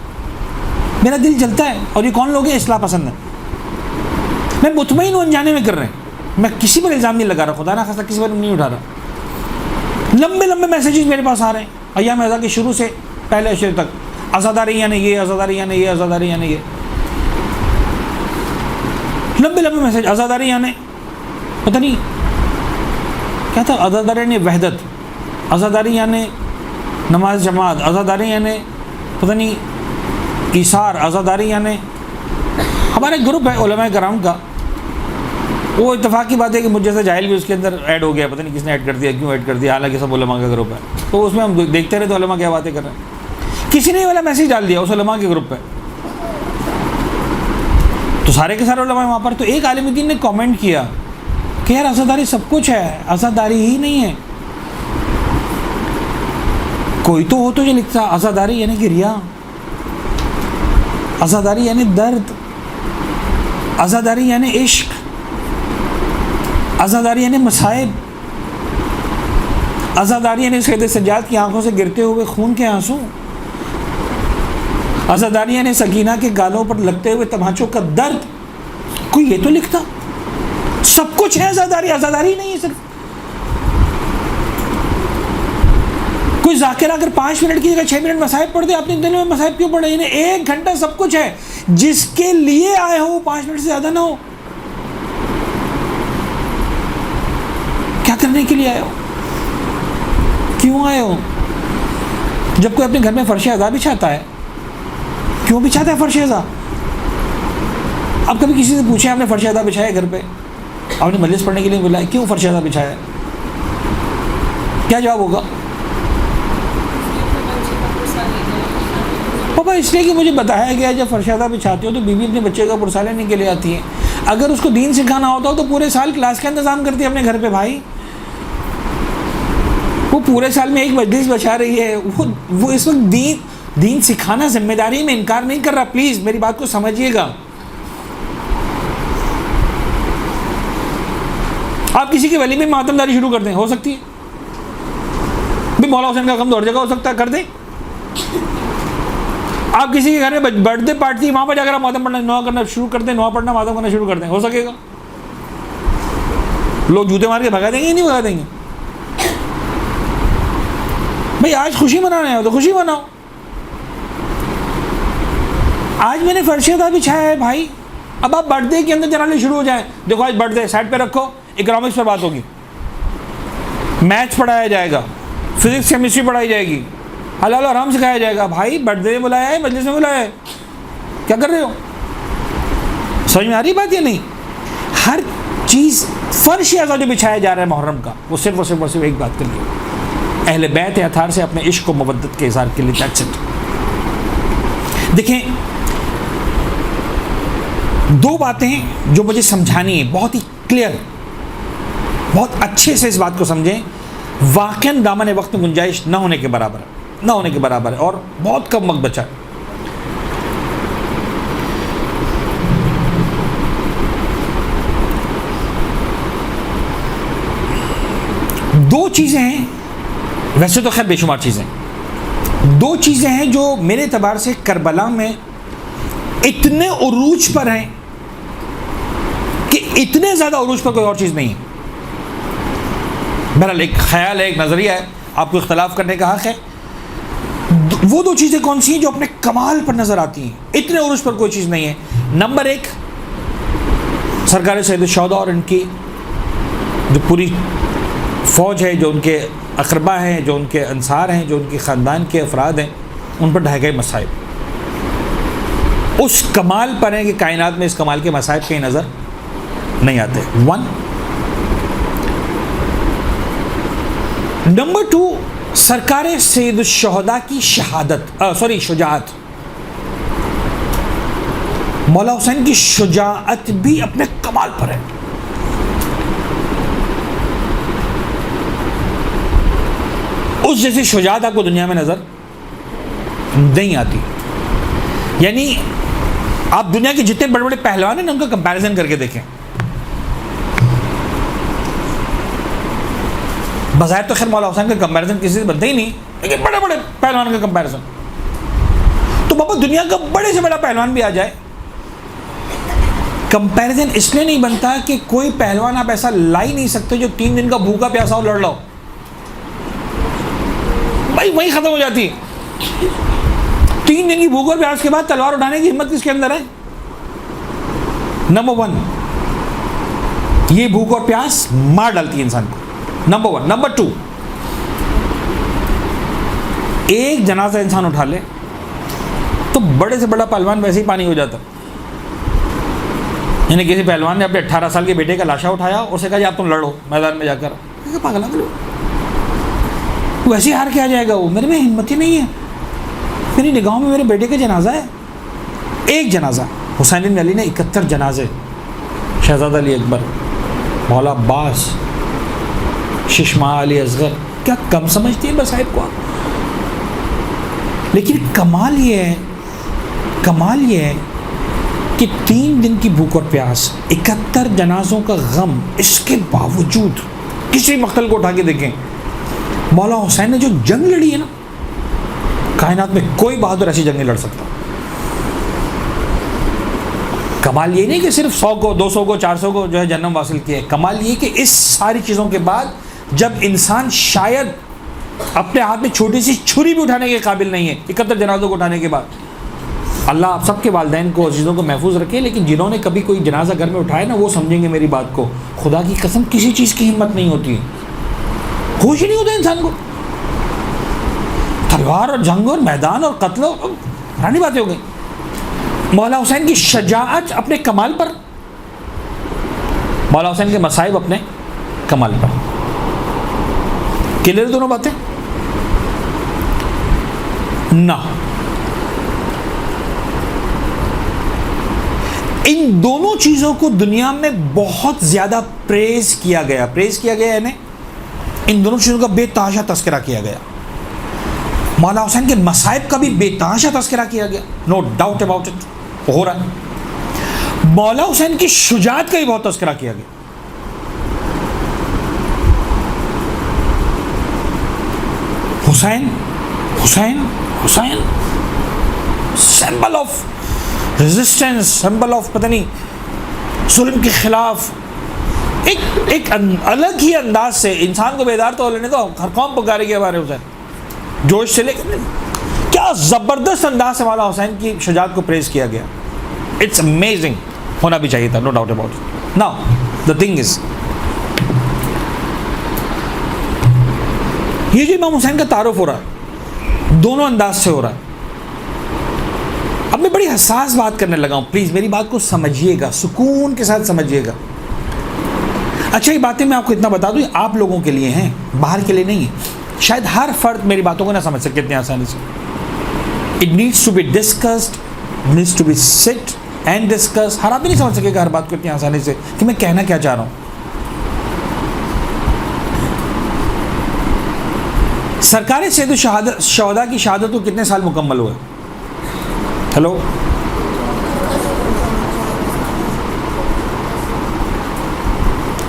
میرا دل جلتا ہے. اور یہ کون لوگ ہیں؟ اصلاح پسند ہے. میں مطمئن ہوں انجانے میں کر رہے ہیں، میں کسی پر الزام نہیں لگا رہا، خدا نہ خاصہ کسی پر نہیں اٹھا رہا. لمبے لمبے میسیجز میرے پاس آ رہے ہیں ایام اعزا کے شروع سے پہلے اشرے تک، عزاداری یعنی یہ، عزاداری یعنی یہ، عزاداری یعنی یہ، لمبے لمبے میسیج. عزاداری یعنی پتہ نہیں کیا تھا، عزاداری یعنی وحدت، عزاداری یعنی نماز جماعت، عزاداری یعنی پتہ نہیں ایثار، عزاداری یعنی ہمارے گروپ ہے علماء کرام کا، وہ اتفاق کی بات ہے کہ مجھ جیسا جاہل بھی اس کے اندر ایڈ ہو گیا، پتہ نہیں کس نے ایڈ کر دیا، کیوں ایڈ کر دیا، حالانکہ سب علماء کا گروپ ہے. تو اس میں ہم دیکھتے رہے تو علماء کیا باتیں کر رہے ہیں، کسی نے والا میسیج ڈال دیا اس علماء کے گروپ پہ، تو سارے کے سارے علماء وہاں پر. تو ایک عالم دین نے کامنٹ کیا کہ یار عزاداری سب کچھ ہے، عزاداری ہی نہیں ہے. کوئی تو ہو تو یہ لکھتا عزاداری یعنی گریا، عزاداری یعنی درد، عزاداری یعنی عشق، عزاداری یعنی مصائب، عزاداری یعنی سید سجاد کی آنکھوں سے گرتے ہوئے خون کے آنسو، عزاداری یعنی سکینہ کے گالوں پر لگتے ہوئے تماچوں کا درد. کوئی یہ تو لکھتا سب کچھ ہے عزاداری، عزاداری نہیں ہے صرف. کوئی ذاکر اگر 5 منٹ کی جگہ 6 منٹ مصائب پڑھ دے، اپنے دل میں مصائب کیوں پڑھ رہے ہیں؟ 1 گھنٹہ سب کچھ ہے، جس کے لیے آئے ہو 5 منٹ سے زیادہ نہ ہو. کیا کرنے کے لیے آئے ہو؟ کیوں آئے ہو؟ جب کوئی اپنے گھر میں فرش عزا بچھاتا ہے، کیوں بچھاتا ہے فرش عزا؟ اب کبھی کسی سے پوچھیں آپ نے فرش عزا بچھایا گھر پہ، آپ نے مجلس پڑھنے کے لیے بلایا، کیوں فرش عزا بچھایا ہے؟ کیا جواب ہوگا؟ پاپا اس لیے کہ مجھے بتایا گیا جب فرش عزا بچھاتے ہو تو بیوی اپنے بچے کا پرسہ لینے کے لیے آتی ہے. اگر اس کو دین سکھانا ہوتا ہو تو پورے سال کلاس کا انتظام کرتی ہے اپنے گھر پہ. بھائی وہ پورے سال میں ایک مجلس بچا رہی ہے، وہ اس وقت دین سکھانا ذمہ داری میں انکار نہیں کر رہا. پلیز میری بات کو سمجھیے گا. آپ کسی کی ولی میں ماتم داری شروع کر دیں، ہو سکتی ہے بھی مولا حسین کا غم اور جگہ ہو سکتا ہے، کر دیں. آپ کسی کے گھر میں برتھ ڈے پارٹی، وہاں پر جا کر آپ ماتم پڑھنا نوحہ کرنا شروع کر دیں، نوحہ پڑھنا ماتم کرنا شروع کر دیں، ہو سکے گا؟ لوگ جوتے مار کے بھگا دیں گے یا نہیں بھگا دیں گے؟ بھائی آج خوشی منانا ہے تو خوشی مناؤ. آج میں نے فرش عزا بچھایا ہے بھائی، اب آپ برتھ ڈے کے اندر جنرلی شروع ہو جائیں. دیکھو آج برتھ ڈے سائڈ پہ رکھو، اکنامکس پر بات ہوگی، میتھس پڑھایا جائے گا، فزکس کیمسٹری پڑھائی جائے گی، حلال اور حرام سکھایا جائے گا. بھائی برتھ ڈے میں بلایا ہے، مجلس میں بلایا ہے، کیا کر رہے ہو؟ سمجھ میں آ رہی بات یا نہیں؟ ہر چیز فرش عزا جو بچھایا جا رہا ہے محرم کا، وہ صرف اور صرف ایک بات کے لیے، اہل بیت اطہار سے اپنے عشق و مودت کے اظہار کے لیے. That's it. دیکھیں 2 باتیں جو مجھے سمجھانی ہے، بہت ہی کلیئر، بہت اچھے سے اس بات کو سمجھیں. واقعاً دامن وقت میں گنجائش نہ ہونے کے برابر ہے، نہ ہونے کے برابر ہے، اور بہت کم وقت بچا ہے. دو چیزیں ہیں، ویسے تو خیر بے شمار چیزیں، 2 چیزیں ہیں جو میرے اعتبار سے کربلا میں اتنے عروج پر ہیں کہ اتنے زیادہ عروج پر کوئی اور چیز نہیں ہے. بہرحال ایک خیال ہے، ایک نظریہ ہے، آپ کو اختلاف کرنے کا حق ہے. وہ 2 چیزیں کون سی ہیں جو اپنے کمال پر نظر آتی ہیں، اتنے عروج پر کوئی چیز نہیں ہے. نمبر 1 سرکار سید الشہداء اور ان کی جو پوری فوج ہے، جو ان کے اقربا ہیں، جو ان کے انصار ہیں، جو ان کے خاندان کے افراد ہیں، ان پر ڈھائے گئے مصائب اس کمال پر ہیں کہ کائنات میں اس کمال کے مصائب کہیں نظر نہیں آتے. 1. نمبر 2 سرکار سید الشہداء کی شجاعت. مولا حسین کی شجاعت بھی اپنے کمال پر ہے. اس جیسی شجاعت آپ کو دنیا میں نظر نہیں آتی. یعنی آپ دنیا کے جتنے بڑے بڑے پہلوان ہیں نا ان کا کمپیریزن کر کے دیکھیں. بظاہر تو خیر مولا حسین کا کمپیریزن کسی سے بنتا ہی نہیں, لیکن بڑے بڑے پہلوان کا کمپیریزن. تو بابا دنیا کا بڑے سے بڑا پہلوان بھی آ جائے, کمپیریزن اس لیے نہیں بنتا کہ کوئی پہلوان آپ ایسا لا ہی نہیں سکتے جو 3 دن کا بھوکا پیاسا ہو لڑ رہا ہو. بھائی وہی ختم ہو جاتی ہے. 3 دن کی بھوک اور پیاس کے بعد تلوار اٹھانے کی ہمت کس کے اندر ہے؟ نمبر 1, یہ بھوک اور پیاس مار ڈالتی ہے انسان کو, نمبر 1. نمبر 2, ایک جنازہ انسان اٹھا لے تو بڑے سے بڑا پہلوان ویسے ہی پانی ہو جاتا. یعنی کسی پہلوان نے اپنے 18 سال کے بیٹے کا لاشا اٹھایا اور اسے کہا جی آپ تم لڑو میدان میں جا کر, پاگل لو ویسے ہی ہار کے آ جائے گا. وہ میرے میں ہمت ہی نہیں ہے. میری نگاہوں میں میرے بیٹے کا جنازہ ہے, ایک جنازہ. حسین بن علی نے 71 جنازے, شہزادہ علی اکبر, مولا عباس, ششماہ علی اصغر, کیا کم سمجھتی ہیں بصائب کو آپ؟ لیکن کمال یہ ہے کہ 3 دن کی بھوک اور پیاس, 71 جنازوں کا غم, اس کے باوجود کسی مقتل کو اٹھا کے دیکھیں, مولا حسین نے جو جنگ لڑی ہے نا, کائنات میں کوئی بہادر ایسی جنگ نہیں لڑ سکتا. کمال یہ نہیں کہ صرف 100 کو 200 کو 400 کو جو ہے جنم حاصل کیا ہے, کمال یہ کہ اس ساری چیزوں کے بعد جب انسان شاید اپنے ہاتھ میں چھوٹی سی چھری بھی اٹھانے کے قابل نہیں ہے, 71 جنازوں کو اٹھانے کے بعد, اللہ آپ سب کے والدین کو عزیزوں کو محفوظ رکھے, لیکن جنہوں نے کبھی کوئی جنازہ گھر میں اٹھایا نا وہ سمجھیں گے میری بات کو. خدا کی قسم کسی چیز کی ہمت نہیں ہوتی, ہوش ہی نہیں ہوتا انسان کو. تلوار اور جنگ اور میدان اور قتل پرانی باتیں ہو گئی. مولا حسین کی شجاعت اپنے کمال پر, مولا حسین کے مصائب اپنے کمال پر. کلیئر دونوں باتیں نہ. ان دونوں چیزوں کو دنیا میں بہت زیادہ پریز کیا گیا یعنی ان دونوں چیزوں کا بے تحاشا تذکرہ کیا گیا. مولا حسین کے مصائب کا بھی بے تحاشا تذکرہ کیا گیا, نو ڈاؤٹ اباؤٹ اٹ, ہو رہا ہے. مولا حسین کی شجاعت کا بھی بہت تذکرہ کیا گیا. Hussain Hussain Hussain symbol of resistance, symbol of پتہ نہیں ظلم کے خلاف, ایک الگ ہی انداز سے انسان کو بیدار تو لینے دو, ہر قوم پکارے گی ہمارے حسین, جوش سے لے کر کیا زبردست انداز سے مولا حسین کی شجاعت کو پریز کیا گیا. اٹس امیزنگ, ہونا بھی چاہیے تھا, no doubt about it. Now the thing is, یہ جو امام حسین کا تعارف ہو رہا ہے دونوں انداز سے ہو رہا ہے. اب میں بڑی حساس بات کرنے لگا ہوں, پلیز میری بات کو سمجھیے گا, سکون کے ساتھ سمجھیے گا. اچھا یہ باتیں میں آپ کو اتنا بتا دوں, یہ آپ لوگوں کے لیے ہیں, باہر کے لیے نہیں ہے. شاید ہر فرد میری باتوں کو نہ سمجھ سکے اتنی آسانی سے. It needs to be discussed, needs to be sit and discuss. ہر آدمی نہیں سمجھ سکے گا ہر بات کو اتنی آسانی سے کہ میں کہنا کیا چاہ رہا ہوں. سرکار سید الشہداء کی شہادت کو کتنے سال مکمل ہوئے؟ ہیلو,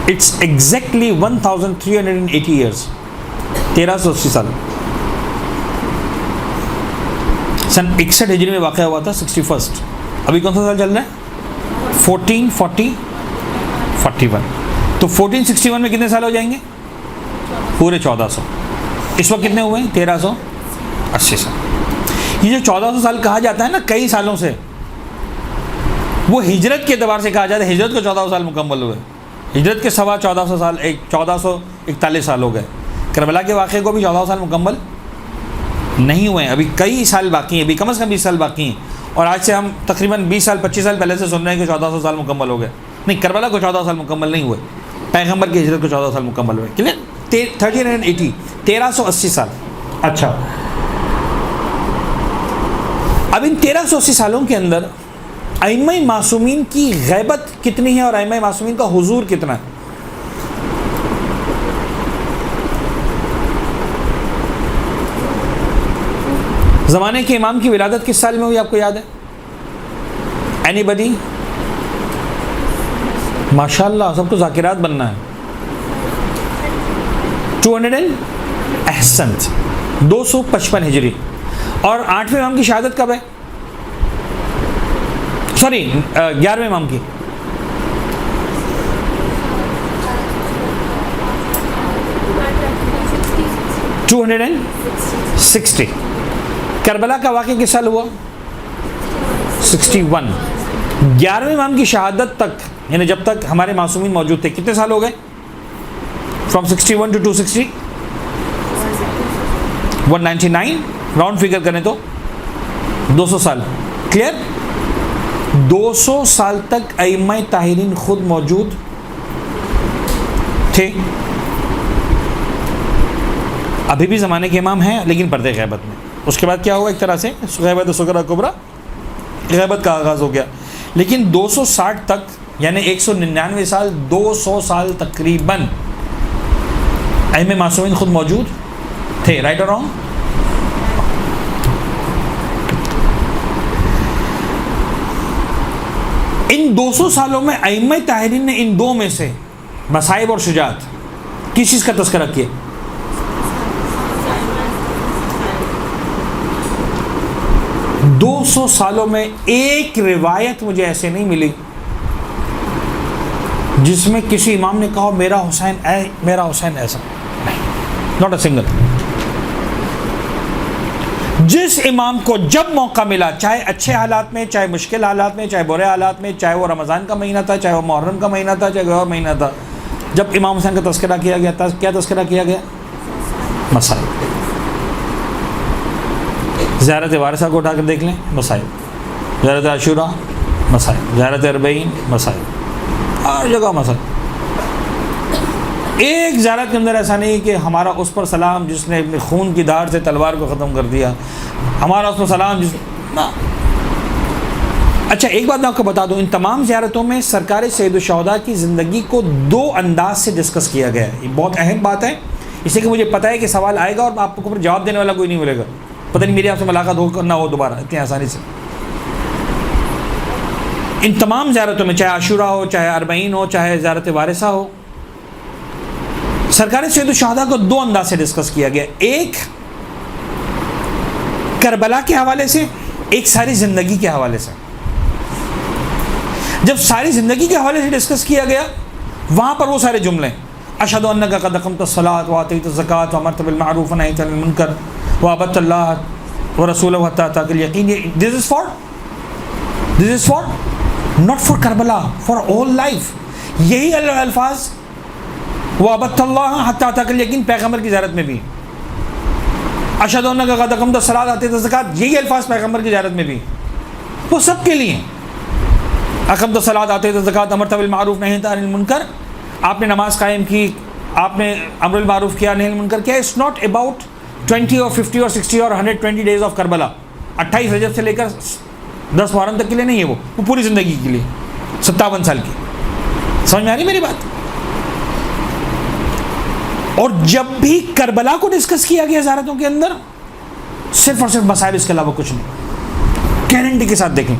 اٹس ایگزیکٹلی 1380 ایئرس, 1380 سال. سن 61 ہجری میں واقع ہوا تھا, 61. ابھی کون سا سال چل رہا ہے؟ 1441. تو 1461 میں کتنے سال ہو جائیں گے؟ پورے 1400. اس وقت کتنے ہوئے ہیں؟ 1380 سال. یہ جو 1400 سال کہا جاتا ہے نا کئی سالوں سے, وہ ہجرت کے اعتبار سے کہا جاتا ہے. ہجرت کو 1400 سال مکمل ہوئے, ہجرت کے سوا 1400 سال, 1441 سال ہو گئے. کربلا کے واقعے کو بھی 1400 سال مکمل نہیں ہوئے ہیں, ابھی کئی سال باقی ہیں, ابھی کم از کم 20 سال باقی ہیں. اور آج سے ہم تقریباً 20 سال 25 سال پہلے سے سن رہے ہیں کہ 1400 سال مکمل ہو گئے. نہیں, کربلا کو 1400 سال مکمل نہیں ہوئے, پیغمبر کی ہجرت کو 1400 سال مکمل ہوئے. کلیئر؟ 1380, 1380 سال. اچھا, اب ان 1380 سالوں کے اندر ائمہ معصومین کی غیبت کتنی ہے اور ائمہ معصومین کا حضور کتنا ہے؟ زمانے کے امام کی ولادت کس سال میں ہوئی آپ کو یاد ہے؟ اینی بڈی؟ ماشاء اللہ سب کو ذاکرات بننا ہے. 200 احسنت 255 ہجری. اور 8ویں امام کی شہادت کب ہے؟ سوری 11ویں امام کی. $260. کربلا کا واقعہ کس سال ہوا؟ 61. 11ویں امام کی شہادت تک یعنی جب تک ہمارے معصومین موجود تھے کتنے سال ہو گئے؟ From 61 to 260 199. راؤنڈ فگر کریں تو 200 سال. کلیئر؟ 200 سال تک ائمہ طاہرین خود موجود تھے. ابھی بھی زمانے کے امام ہیں لیکن پردے غیبت میں. اس کے بعد کیا ہوا؟ ایک طرح سے غیبت صغرا کبرا، غیبت کا آغاز ہو گیا. لیکن 260 تک یعنی 199 سال 200 سال تقریباً ائمہ معصومین خود موجود تھے. رائٹ اور رانگ؟ ان 200 سالوں میں ائمہ طاہرین نے ان دو میں سے مصائب اور شجاعت کس چیز کا تذکرہ کیا؟ دو 200 سالوں میں ایک روایت مجھے ایسے نہیں ملی جس میں کسی امام نے کہا میرا حسین ایسا. Not a single. جس امام کو جب موقع ملا، چاہے اچھے حالات میں، چاہے مشکل حالات میں، چاہے برے حالات میں، چاہے وہ رمضان کا مہینہ تھا، چاہے وہ محرم کا مہینہ تھا، چاہے کوئی اور مہینہ تھا، جب امام حسین کا تذکرہ کیا گیا تھا، کیا تذکرہ کیا گیا؟ مسائل. زیارت وارثہ کو اٹھا کر دیکھ لیں، مسائل. زیارت عاشورہ مسائل. زیارت اربعین مسائل. ہر جگہ مسائل. ایک زیارت کے اندر ایسا نہیں کہ ہمارا اس پر سلام جس نے اپنے خون کی دھار سے تلوار کو ختم کر دیا، ہمارا اس پر سلام جس نا. اچھا ایک بات میں آپ کو بتا دوں، ان تمام زیارتوں میں سرکار سید الشہداء کی زندگی کو دو انداز سے ڈسکس کیا گیا ہے. یہ بہت اہم بات ہے، اس لیے کہ مجھے پتہ ہے کہ سوال آئے گا اور آپ کو جواب دینے والا کوئی نہیں ملے گا. پتہ نہیں میری آپ سے ملاقات ہو نہ ہو دوبارہ اتنی آسانی سے. ان تمام زیارتوں میں چاہے عاشورہ ہو، چاہے اربعین ہو، چاہے زیارت وارثہ ہو، سرکار سید الشہداء کو دو انداز سے ڈسکس کیا گیا. ایک کربلا کے حوالے سے، ایک ساری زندگی کے حوالے سے. جب ساری زندگی کے حوالے سے ڈسکس کیا گیا وہاں پر وہ سارے جملے اشہد انک قد اقمت الصلاۃ وآتیت الزکاۃ وامرت بالمعروف ونہیت عن المنکر وعبدت اللہ ورسولہ حتی اتاک الیقین. This is for not for Karbala, for all life. یہی الفاظ وعبدت اللہ حتی اتاک الیقین پیغمبر کی زیارت میں بھی. اشہد انک قد اقمت الصلاۃ وآتیت الزکاۃ یہی الفاظ پیغمبر کی زیارت میں بھی. وہ سب کے لیے اقمت الصلاۃ آتیت الزکاۃ امرت بالمعروف نہیت عن المنکر. آپ نے نماز قائم کی، آپ نے امر بالمعروف کیا، نہی عن المنکر کیا. اٹس ناٹ اباؤٹ 20 اور 50 اور 60 اور 120 ڈیز آف کربلا. 28 رجب سے لے کر 10 محرم تک کے لیے نہیں ہے، وہ پوری زندگی کے لیے 57 سال کی. سمجھ میں آ رہی میری بات؟ اور جب بھی کربلا کو ڈسکس کیا گیا زیارتوں کے اندر صرف اور صرف مصائب، اس کے علاوہ کچھ نہیں. گارنٹی کے ساتھ دیکھیں،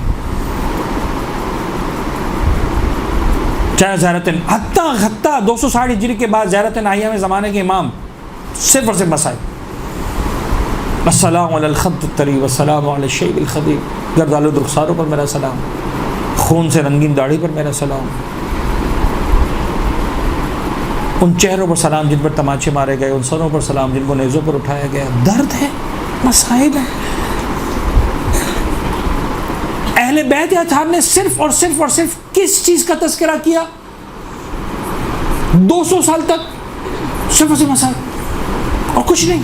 چاہے زیارت حتیٰ 260 ہجری کے بعد زیارت ناہیہ میں زمانے کے امام صرف اور صرف مسائل. السلام علی الخد الطری والسلام علی الشیب الخدیب. گردالود رخساروں پر میرا سلام، خون سے رنگین داڑھی پر میرا سلام، ان چہروں پر سلام جن پر تماچے مارے گئے، ان سروں پر سلام جن کو نیزوں پر اٹھایا گیا. درد ہے، مسائل ہے. اہل بیت اطہار نے صرف اور صرف کس چیز کا تذکرہ کیا 200 سال تک؟ صرف اور صرف مسائل اور کچھ نہیں.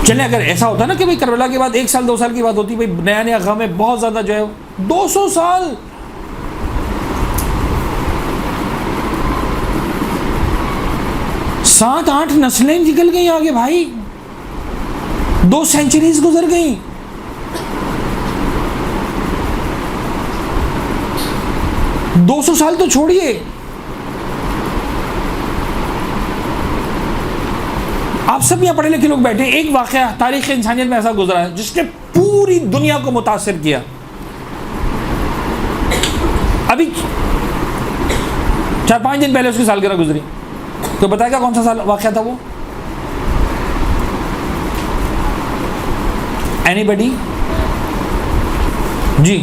چلے اگر ایسا ہوتا نا کہ بھائی کربلا کے بعد 1 سال 2 سال کی بات ہوتی، بھائی نیا غم ہے بہت زیادہ جو ہے. 200 سال 7-8 نسلیں نکل گئی آگے بھائی، 2 سینچریز گزر گئیں. دو 200 سال تو چھوڑیے، آپ سب یہاں پڑھے لکھے لوگ بیٹھے. ایک واقعہ تاریخ انسانیت میں ایسا گزرا ہے جس نے پوری دنیا کو متاثر کیا. ابھی 4-5 دن پہلے اس کی سالگرہ گزری، تو بتائے گا کون سا واقعہ تھا وہ؟ اینی بڈی؟ جی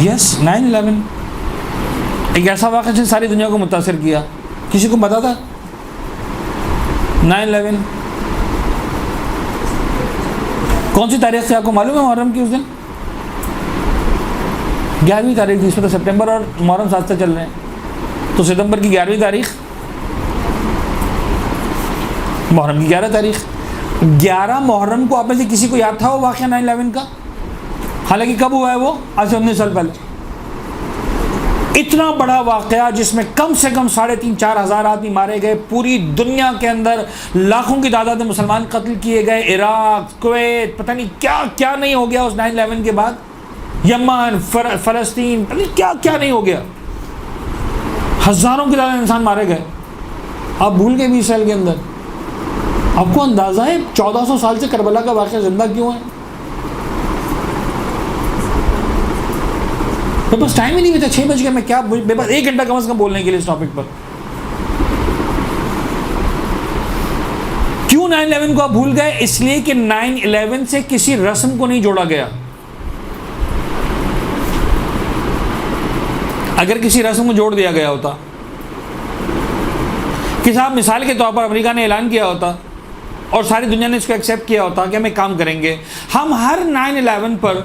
یس 9/11 ایک ایسا واقعہ جس نے ساری دنیا کو متاثر کیا. کسی کو پتا تھا 9/11 کون سی تاریخ سے آپ کو معلوم ہے؟ محرم کی اس دن 11ویں تاریخ تھی. اس میں تو سپٹمبر اور محرم ساتھ ساتھ چل رہے ہیں، تو ستمبر کی 11ویں تاریخ، محرم کی 11 تاریخ. 11 محرم کو آپ میں سے کسی کو یاد تھا وہ واقعہ 9/11 کا؟ حالانکہ کب ہوا ہے وہ؟ آج سے 19 سال پہلے. اتنا بڑا واقعہ جس میں کم سے کم 3,500-4 ہزار آدمی مارے گئے، پوری دنیا کے اندر لاکھوں کی تعداد میں مسلمان قتل کیے گئے، عراق، کویت، پتہ نہیں کیا کیا نہیں ہو گیا اس 9/11 کے بعد، یمن، فلسطین، پتہ نہیں کیا کیا نہیں ہو گیا، ہزاروں کی تعداد میں انسان مارے گئے. آپ بھول گئے 20 سال کے اندر. آپ کو اندازہ ہے 1400 سال سے کربلا کا واقعہ زندہ کیوں ہے؟ میرے پاس ٹائم ہی نہیں بچا، 6 بج گئے، میں کیا میرے پاس 1 گھنٹہ کم از کم بولنے کے لیے اس ٹاپک پر. کیوں 9/11 کو آپ بھول گئے؟ اس لیے کہ 9/11 سے کسی رسم کو نہیں جوڑا گیا. اگر کسی رسم کو جوڑ دیا گیا ہوتا کہ صاحب مثال کے طور پر امریکہ نے اعلان کیا ہوتا اور ساری دنیا نے اس کو ایکسیپٹ کیا ہوتا کہ ہم ایک کام کریں گے، ہم ہر 9/11 پر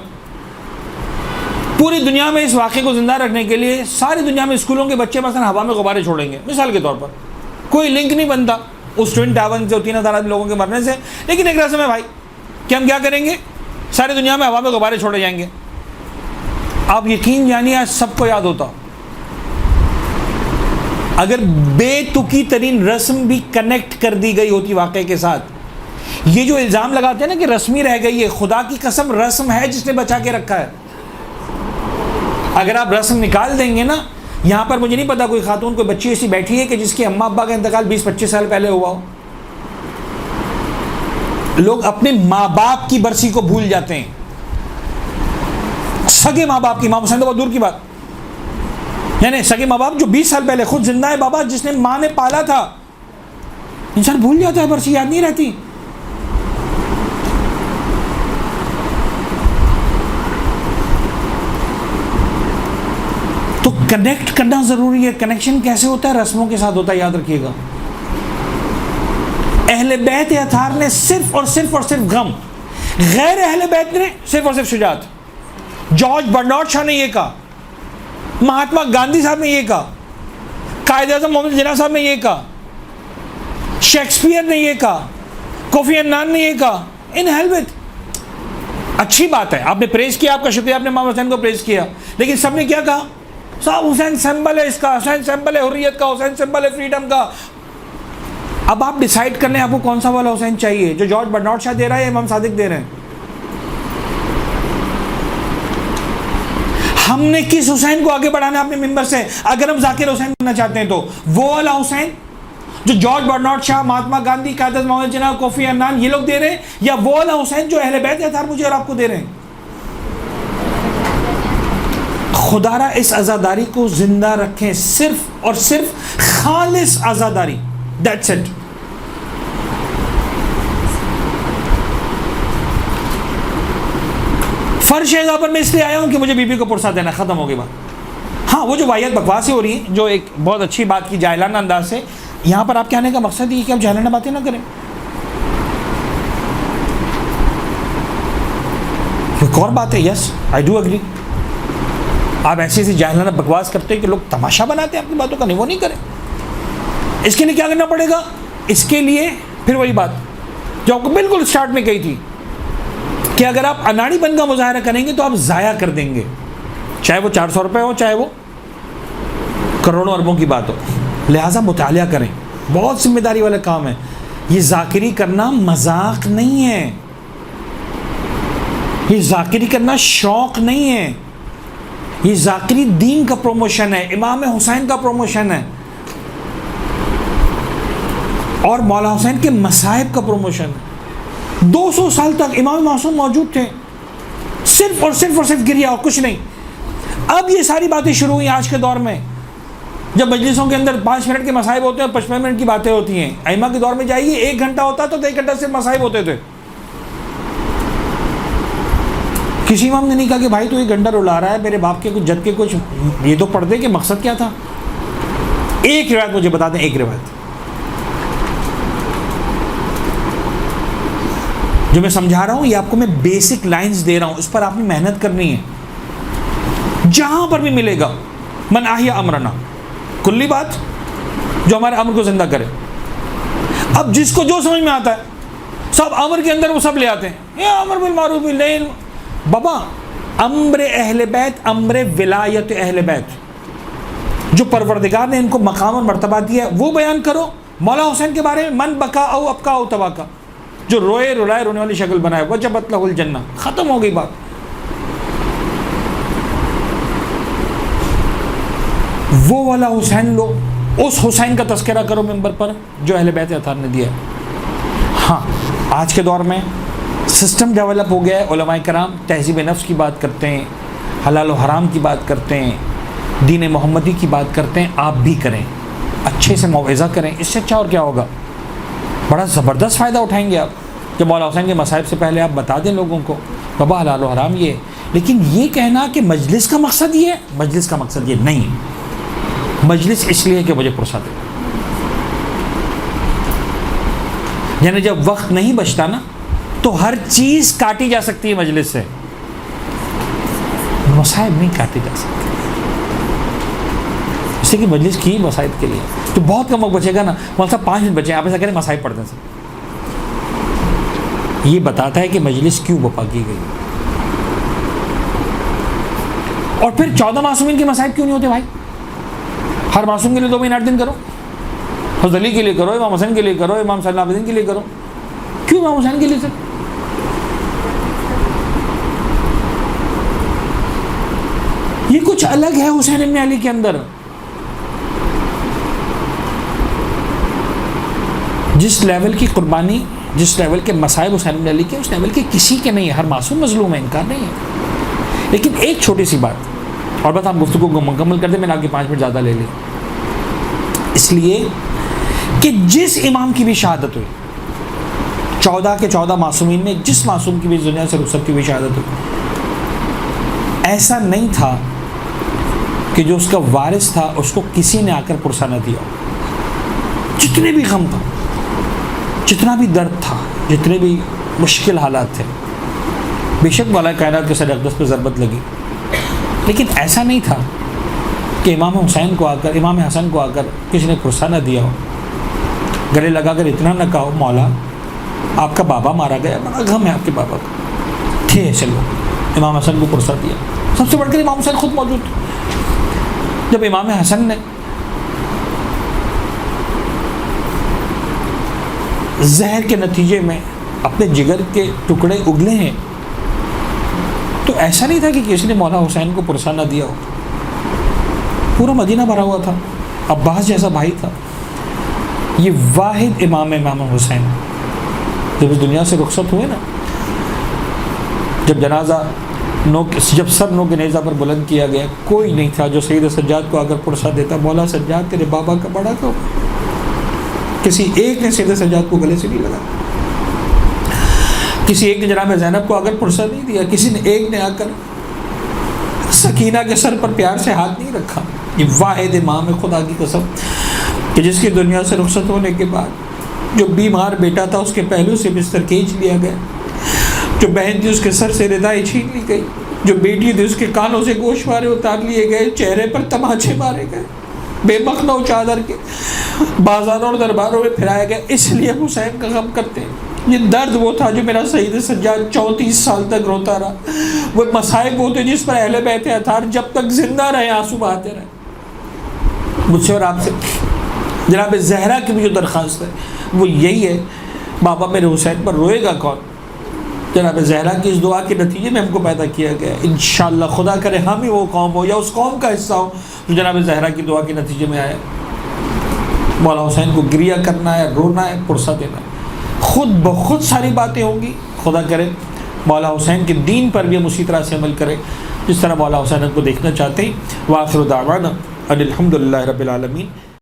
پوری دنیا میں اس واقعے کو زندہ رکھنے کے لیے ساری دنیا میں اسکولوں کے بچے مثلا ہوا میں غبارے چھوڑیں گے، مثال کے طور پر. کوئی لنک نہیں بنتا اس ٹوئن ٹاور سے 3,000 لوگوں کے مرنے سے، لیکن ایک رسم ہے بھائی کہ ہم کیا کریں گے، ساری دنیا میں ہوا میں غبارے چھوڑے جائیں گے. آپ یقین جانیے آج سب کو یاد ہوتا. اگر بے تکی ترین رسم بھی کنیکٹ کر دی گئی ہوتی واقعے کے ساتھ. یہ جو الزام لگاتے ہیں نا کہ رسمی رہ گئی ہے، خدا کی قسم رسم ہے جس نے بچا کے رکھا ہے. اگر آپ رسم نکال دیں گے نا، یہاں پر مجھے نہیں پتا کوئی خاتون کوئی بچی ایسی بیٹھی ہے کہ جس کے اماں ابا کا انتقال 20-25 سال پہلے ہوا ہو. لوگ اپنے ماں باپ کی برسی کو بھول جاتے ہیں، سگے ماں باپ کی. امام حسین تو بہت دور کی بات، یعنی سگے ماں باپ جو 20 سال پہلے خود زندہ ہے بابا جس نے ماں نے پالا تھا، انسان بھول جاتا ہے، برسی یاد نہیں رہتی. تو کنیکٹ کرنا ضروری ہے. کنیکشن کیسے ہوتا ہے؟ رسموں کے ساتھ ہوتا ہے، یاد رکھیے گا. اہل بیت اطہار نے صرف اور صرف غم، غیر اہل بیت نے صرف اور صرف شجاعت. جارج برنارڈ شاہ نے یہ کہا، مہاتما گاندھی صاحب نے یہ کہا، قائد اعظم محمد جناح صاحب نے یہ کہا، شیکسپیئر نے یہ کہا، کوفی عنان نے یہ کہا. ان ہیل وتھ. اچھی بات ہے، آپ نے پریز کیا، آپ کا شکریہ، آپ نے امام حسین کو پریز کیا، لیکن سب نے کیا کہا؟ صاحب حسین سمبل ہے اس کا، حسین سمبل ہے حریت کا، حسین سمبل ہے فریڈم کا. اب آپ ڈیسائیڈ کر لیں آپ کو کون سا والا حسین چاہیے، جو جارج برنارڈ شاہ دے رہا ہے یا امام صادق دے رہے ہیں. ہم نے کس حسین کو آگے بڑھانا ہے اپنے ممبر سے؟ اگر ہم ذاکر حسین بننا چاہتے ہیں تو وہ والا حسین جو جارج برنارڈ شاہ، مہاتما گاندھی، قائد اعظم محمد جناح، کوفی عنان یہ لوگ دے رہے ہیں، یا وہ والا حسین جو اہل بیت اطہار مجھے اور آپ کو دے رہے ہیں؟ خدا را اس عزاداری کو زندہ رکھیں، صرف اور صرف خالص عزاداری. That's it. فرش ایزا پر میں اس لیے آیا ہوں کہ مجھے بی بی کو پرسا دینا، ختم ہو گئی بات. ہاں وہ جو واحد بکواس ہو رہی ہے، جو ایک بہت اچھی بات کی جاہلانہ انداز سے، یہاں پر آپ کے آنے کا مقصد یہ کہ آپ جاہلانہ باتیں نہ کریں. ایک اور بات ہے، یس آئی ڈو اگری، آپ ایسی ایسی جاہلانہ بکواس کرتے ہیں کہ لوگ تماشا بناتے ہیں آپ کی باتوں کا. نہیں، وہ نہیں کریں. اس کے لیے کیا کرنا پڑے گا؟ اس کے لیے پھر وہی بات جو آپ کو بالکل اسٹارٹ میں کہی تھی کہ اگر آپ اناڑی پن کا مظاہرہ کریں گے تو آپ ضائع کر دیں گے، چاہے وہ 400 روپے ہو، چاہے وہ کروڑوں اربوں کی بات ہو. لہٰذا مطالعہ کریں، بہت ذمہ داری والا کام ہے. یہ ذاکری کرنا مذاق نہیں ہے، یہ ذاکری کرنا شوق نہیں ہے، یہ ذاکری دین کا پروموشن ہے، امام حسین کا پروموشن ہے، اور مولا حسین کے مصائب کا پروموشن ہے. 200 سال تک امام معصوم موجود تھے، صرف اور صرف گریا اور کچھ نہیں. اب یہ ساری باتیں شروع ہوئی آج کے دور میں, جب مجلسوں کے اندر 5 منٹ کے مصائب ہوتے ہیں اور 55 منٹ کی باتیں ہوتی ہیں. ائمہ کے دور میں جائیے 1 گھنٹہ ہوتا تو 1 گھنٹہ صرف مصائب ہوتے تھے. کسی امام نے نہیں کہا کہ بھائی تو یہ گنڈا رلا رہا ہے, میرے باپ کے کچھ جد کے کچھ یہ تو پڑھ دے کہ مقصد کیا تھا. ایک روایت مجھے بتا دیں, ایک روایت جو میں سمجھا رہا ہوں, یہ آپ کو میں بیسک لائنز دے رہا ہوں, اس پر آپ نے محنت کرنی ہے. جہاں پر بھی ملے گا من احیا امرنا, کلی بات جو ہمارے امر کو زندہ کرے. اب جس کو جو سمجھ میں آتا ہے سب امر کے اندر وہ سب لے آتے ہیں, یہ امر بالمعروف بالنہی. بابا امر اہل بیت, امر ولایت اہل بیت, جو پروردگار نے ان کو مقام اور مرتبہ دیا ہے وہ بیان کرو. مولا حسین کے بارے میں من بکا او ابکا او تباکا, جو روئے رلائے رونے والی شکل بنائے, وجبت لہ الجنہ, ختم ہو گئی بات. وہ والا حسین لو, اس حسین کا تذکرہ کرو ممبر پر جو اہل بیت اطہار نے دیا. ہاں آج کے دور میں سسٹم ڈیولپ ہو گیا ہے, علماء کرام تہذیب نفس کی بات کرتے ہیں, حلال و حرام کی بات کرتے ہیں, دین محمدی کی بات کرتے ہیں. آپ بھی کریں, اچھے سے موعظہ کریں, اس سے اچھا اور کیا ہوگا. بڑا زبردست فائدہ اٹھائیں گے آپ جب مولا حسین کے مصائب سے پہلے آپ بتا دیں لوگوں کو بابا حلال و حرام یہ. لیکن یہ کہنا کہ مجلس کا مقصد یہ ہے, مجلس کا مقصد یہ نہیں. مجلس اس لیے کہ مجھے پرسہ دے, یعنی جب وقت نہیں بچتا نا تو ہر چیز کاٹی جا سکتی ہے مجلس سے, مصائب نہیں کاٹی جا سکتی. اس لیے کہ مجلس کی مصائب کے لیے تو بہت کم وقت بچے گا نا. مولانا صاحب 5 منٹ بچے, آپ ایسا کریں مصائب پڑھتے ہیں سب. یہ بتاتا ہے کہ مجلس کیوں بپا کی گئی. اور پھر 14 معصومین کے مصائب کیوں نہیں ہوتے بھائی. ہر معصوم کے لیے 2 مہینے 8 دن کرو, حضرت علی کے لیے کرو, امام حسین کے لیے کرو, امام صلی اللہ علیہ وسلم کے لیے کرو. کیوں امام حسین کے لیے سر؟ یہ کچھ الگ ہے حسین ابن علی کے اندر. جس لیول کی قربانی, جس لیول کے مصائب حسین ابن علی کے, اس لیول کے کسی کے نہیں ہے. ہر معصوم مظلوم ہے, انکار نہیں ہے. لیکن ایک چھوٹی سی بات, اور بس آپ گفتگو کو مکمل کر دیں, میں نے آپ کے 5 منٹ زیادہ لے لی. اس لیے کہ جس امام کی بھی شہادت ہوئی, 14 کے 14 معصومین میں جس معصوم کی بھی دنیا سے رخصت کی ہوئی شہادت ہوئی, ایسا نہیں تھا کہ جو اس کا وارث تھا اس کو کسی نے آ کر پرسہ نہ دیا. جتنے بھی غم تھا, جتنا بھی درد تھا, جتنے بھی مشکل حالات تھے, بے شک مولا کائنات کے سر اقدس پہ ضربت لگی, لیکن ایسا نہیں تھا کہ امام حسین کو آ کر, امام حسن کو آ کر کسی نے پرسہ نہ دیا ہو, گلے لگا کر اتنا نہ کہا ہو مولا آپ کا بابا مارا گیا, بڑا غم ہے آپ کے بابا کا, تھے ایسے لوگ. امام حسن کو پرسہ دیا. سب سے بڑھ کر امام حسین خود موجود تھے. جب امام حسن نے زہر کے نتیجے میں اپنے جگر کے ٹکڑے اگلے ہیں, تو ایسا نہیں تھا کہ کسی نے مولا حسین کو پرسہ نہ دیا ہو. پورا مدینہ بھرا ہوا تھا, عباس جیسا بھائی تھا. یہ واحد امام حسین جب اس دنیا سے رخصت ہوئے نا, جب جنازہ جب سر نو کے نیزہ پر بلند کیا گیا, کوئی نہیں تھا جو سید سجاد کو آ کر پرسہ دیتا مولا سجاد تیرے بابا کا بڑا تو. کسی ایک نے سید سجاد کو گلے سے نہیں لگا, کسی ایک نے جناب زینب کو آ کر پرسہ نہیں دیا, کسی نے ایک نے آ کر سکینہ کے سر پر پیار سے ہاتھ نہیں رکھا. یہ واحد امام ہے خدا کی قسم کہ جس کی دنیا سے رخصت ہونے کے بعد جو بیمار بیٹا تھا اس کے پہلو سے بستر کھینچ لیا گیا, جو بہن تھی اس کے سر سے ردائیں چھین لی گئی, جو بیٹی تھی اس کے کانوں سے گوشوارے اتار لیے گئے, چہرے پر تماچے مارے گئے, بے مخنو چادر کے بازاروں اور درباروں میں پھرایا گیا. اس لیے ہم حسین کا غم کرتے ہیں. یہ درد وہ تھا جو میرا سید سجاد 34 سال تک روتا رہا. وہ مصائب وہ تھے جس پر اہل بیت اطہار جب تک زندہ رہے آنسو بہاتے رہے. مجھ سے اور آپ سے جناب زہرا کی بھی جو درخواست ہے وہ یہی ہے, بابا میرے حسین پر روئے گا کون؟ جناب زہرا کی اس دعا کے نتیجے میں ہم کو پیدا کیا گیا. انشاءاللہ خدا کرے ہم ہی وہ قوم ہو یا اس قوم کا حصہ ہو جو جناب زہرا کی دعا کے نتیجے میں آیا. مولا حسین کو گریہ کرنا ہے, رونا ہے, پرسہ دینا ہے. خود بخود ساری باتیں ہوں گی, خدا کرے مولا حسین کے دین پر بھی ہم اسی طرح سے عمل کریں جس طرح مولا حسین کو دیکھنا چاہتے ہیں. وآخر دعوانا ان الحمد للہ رب العالمین.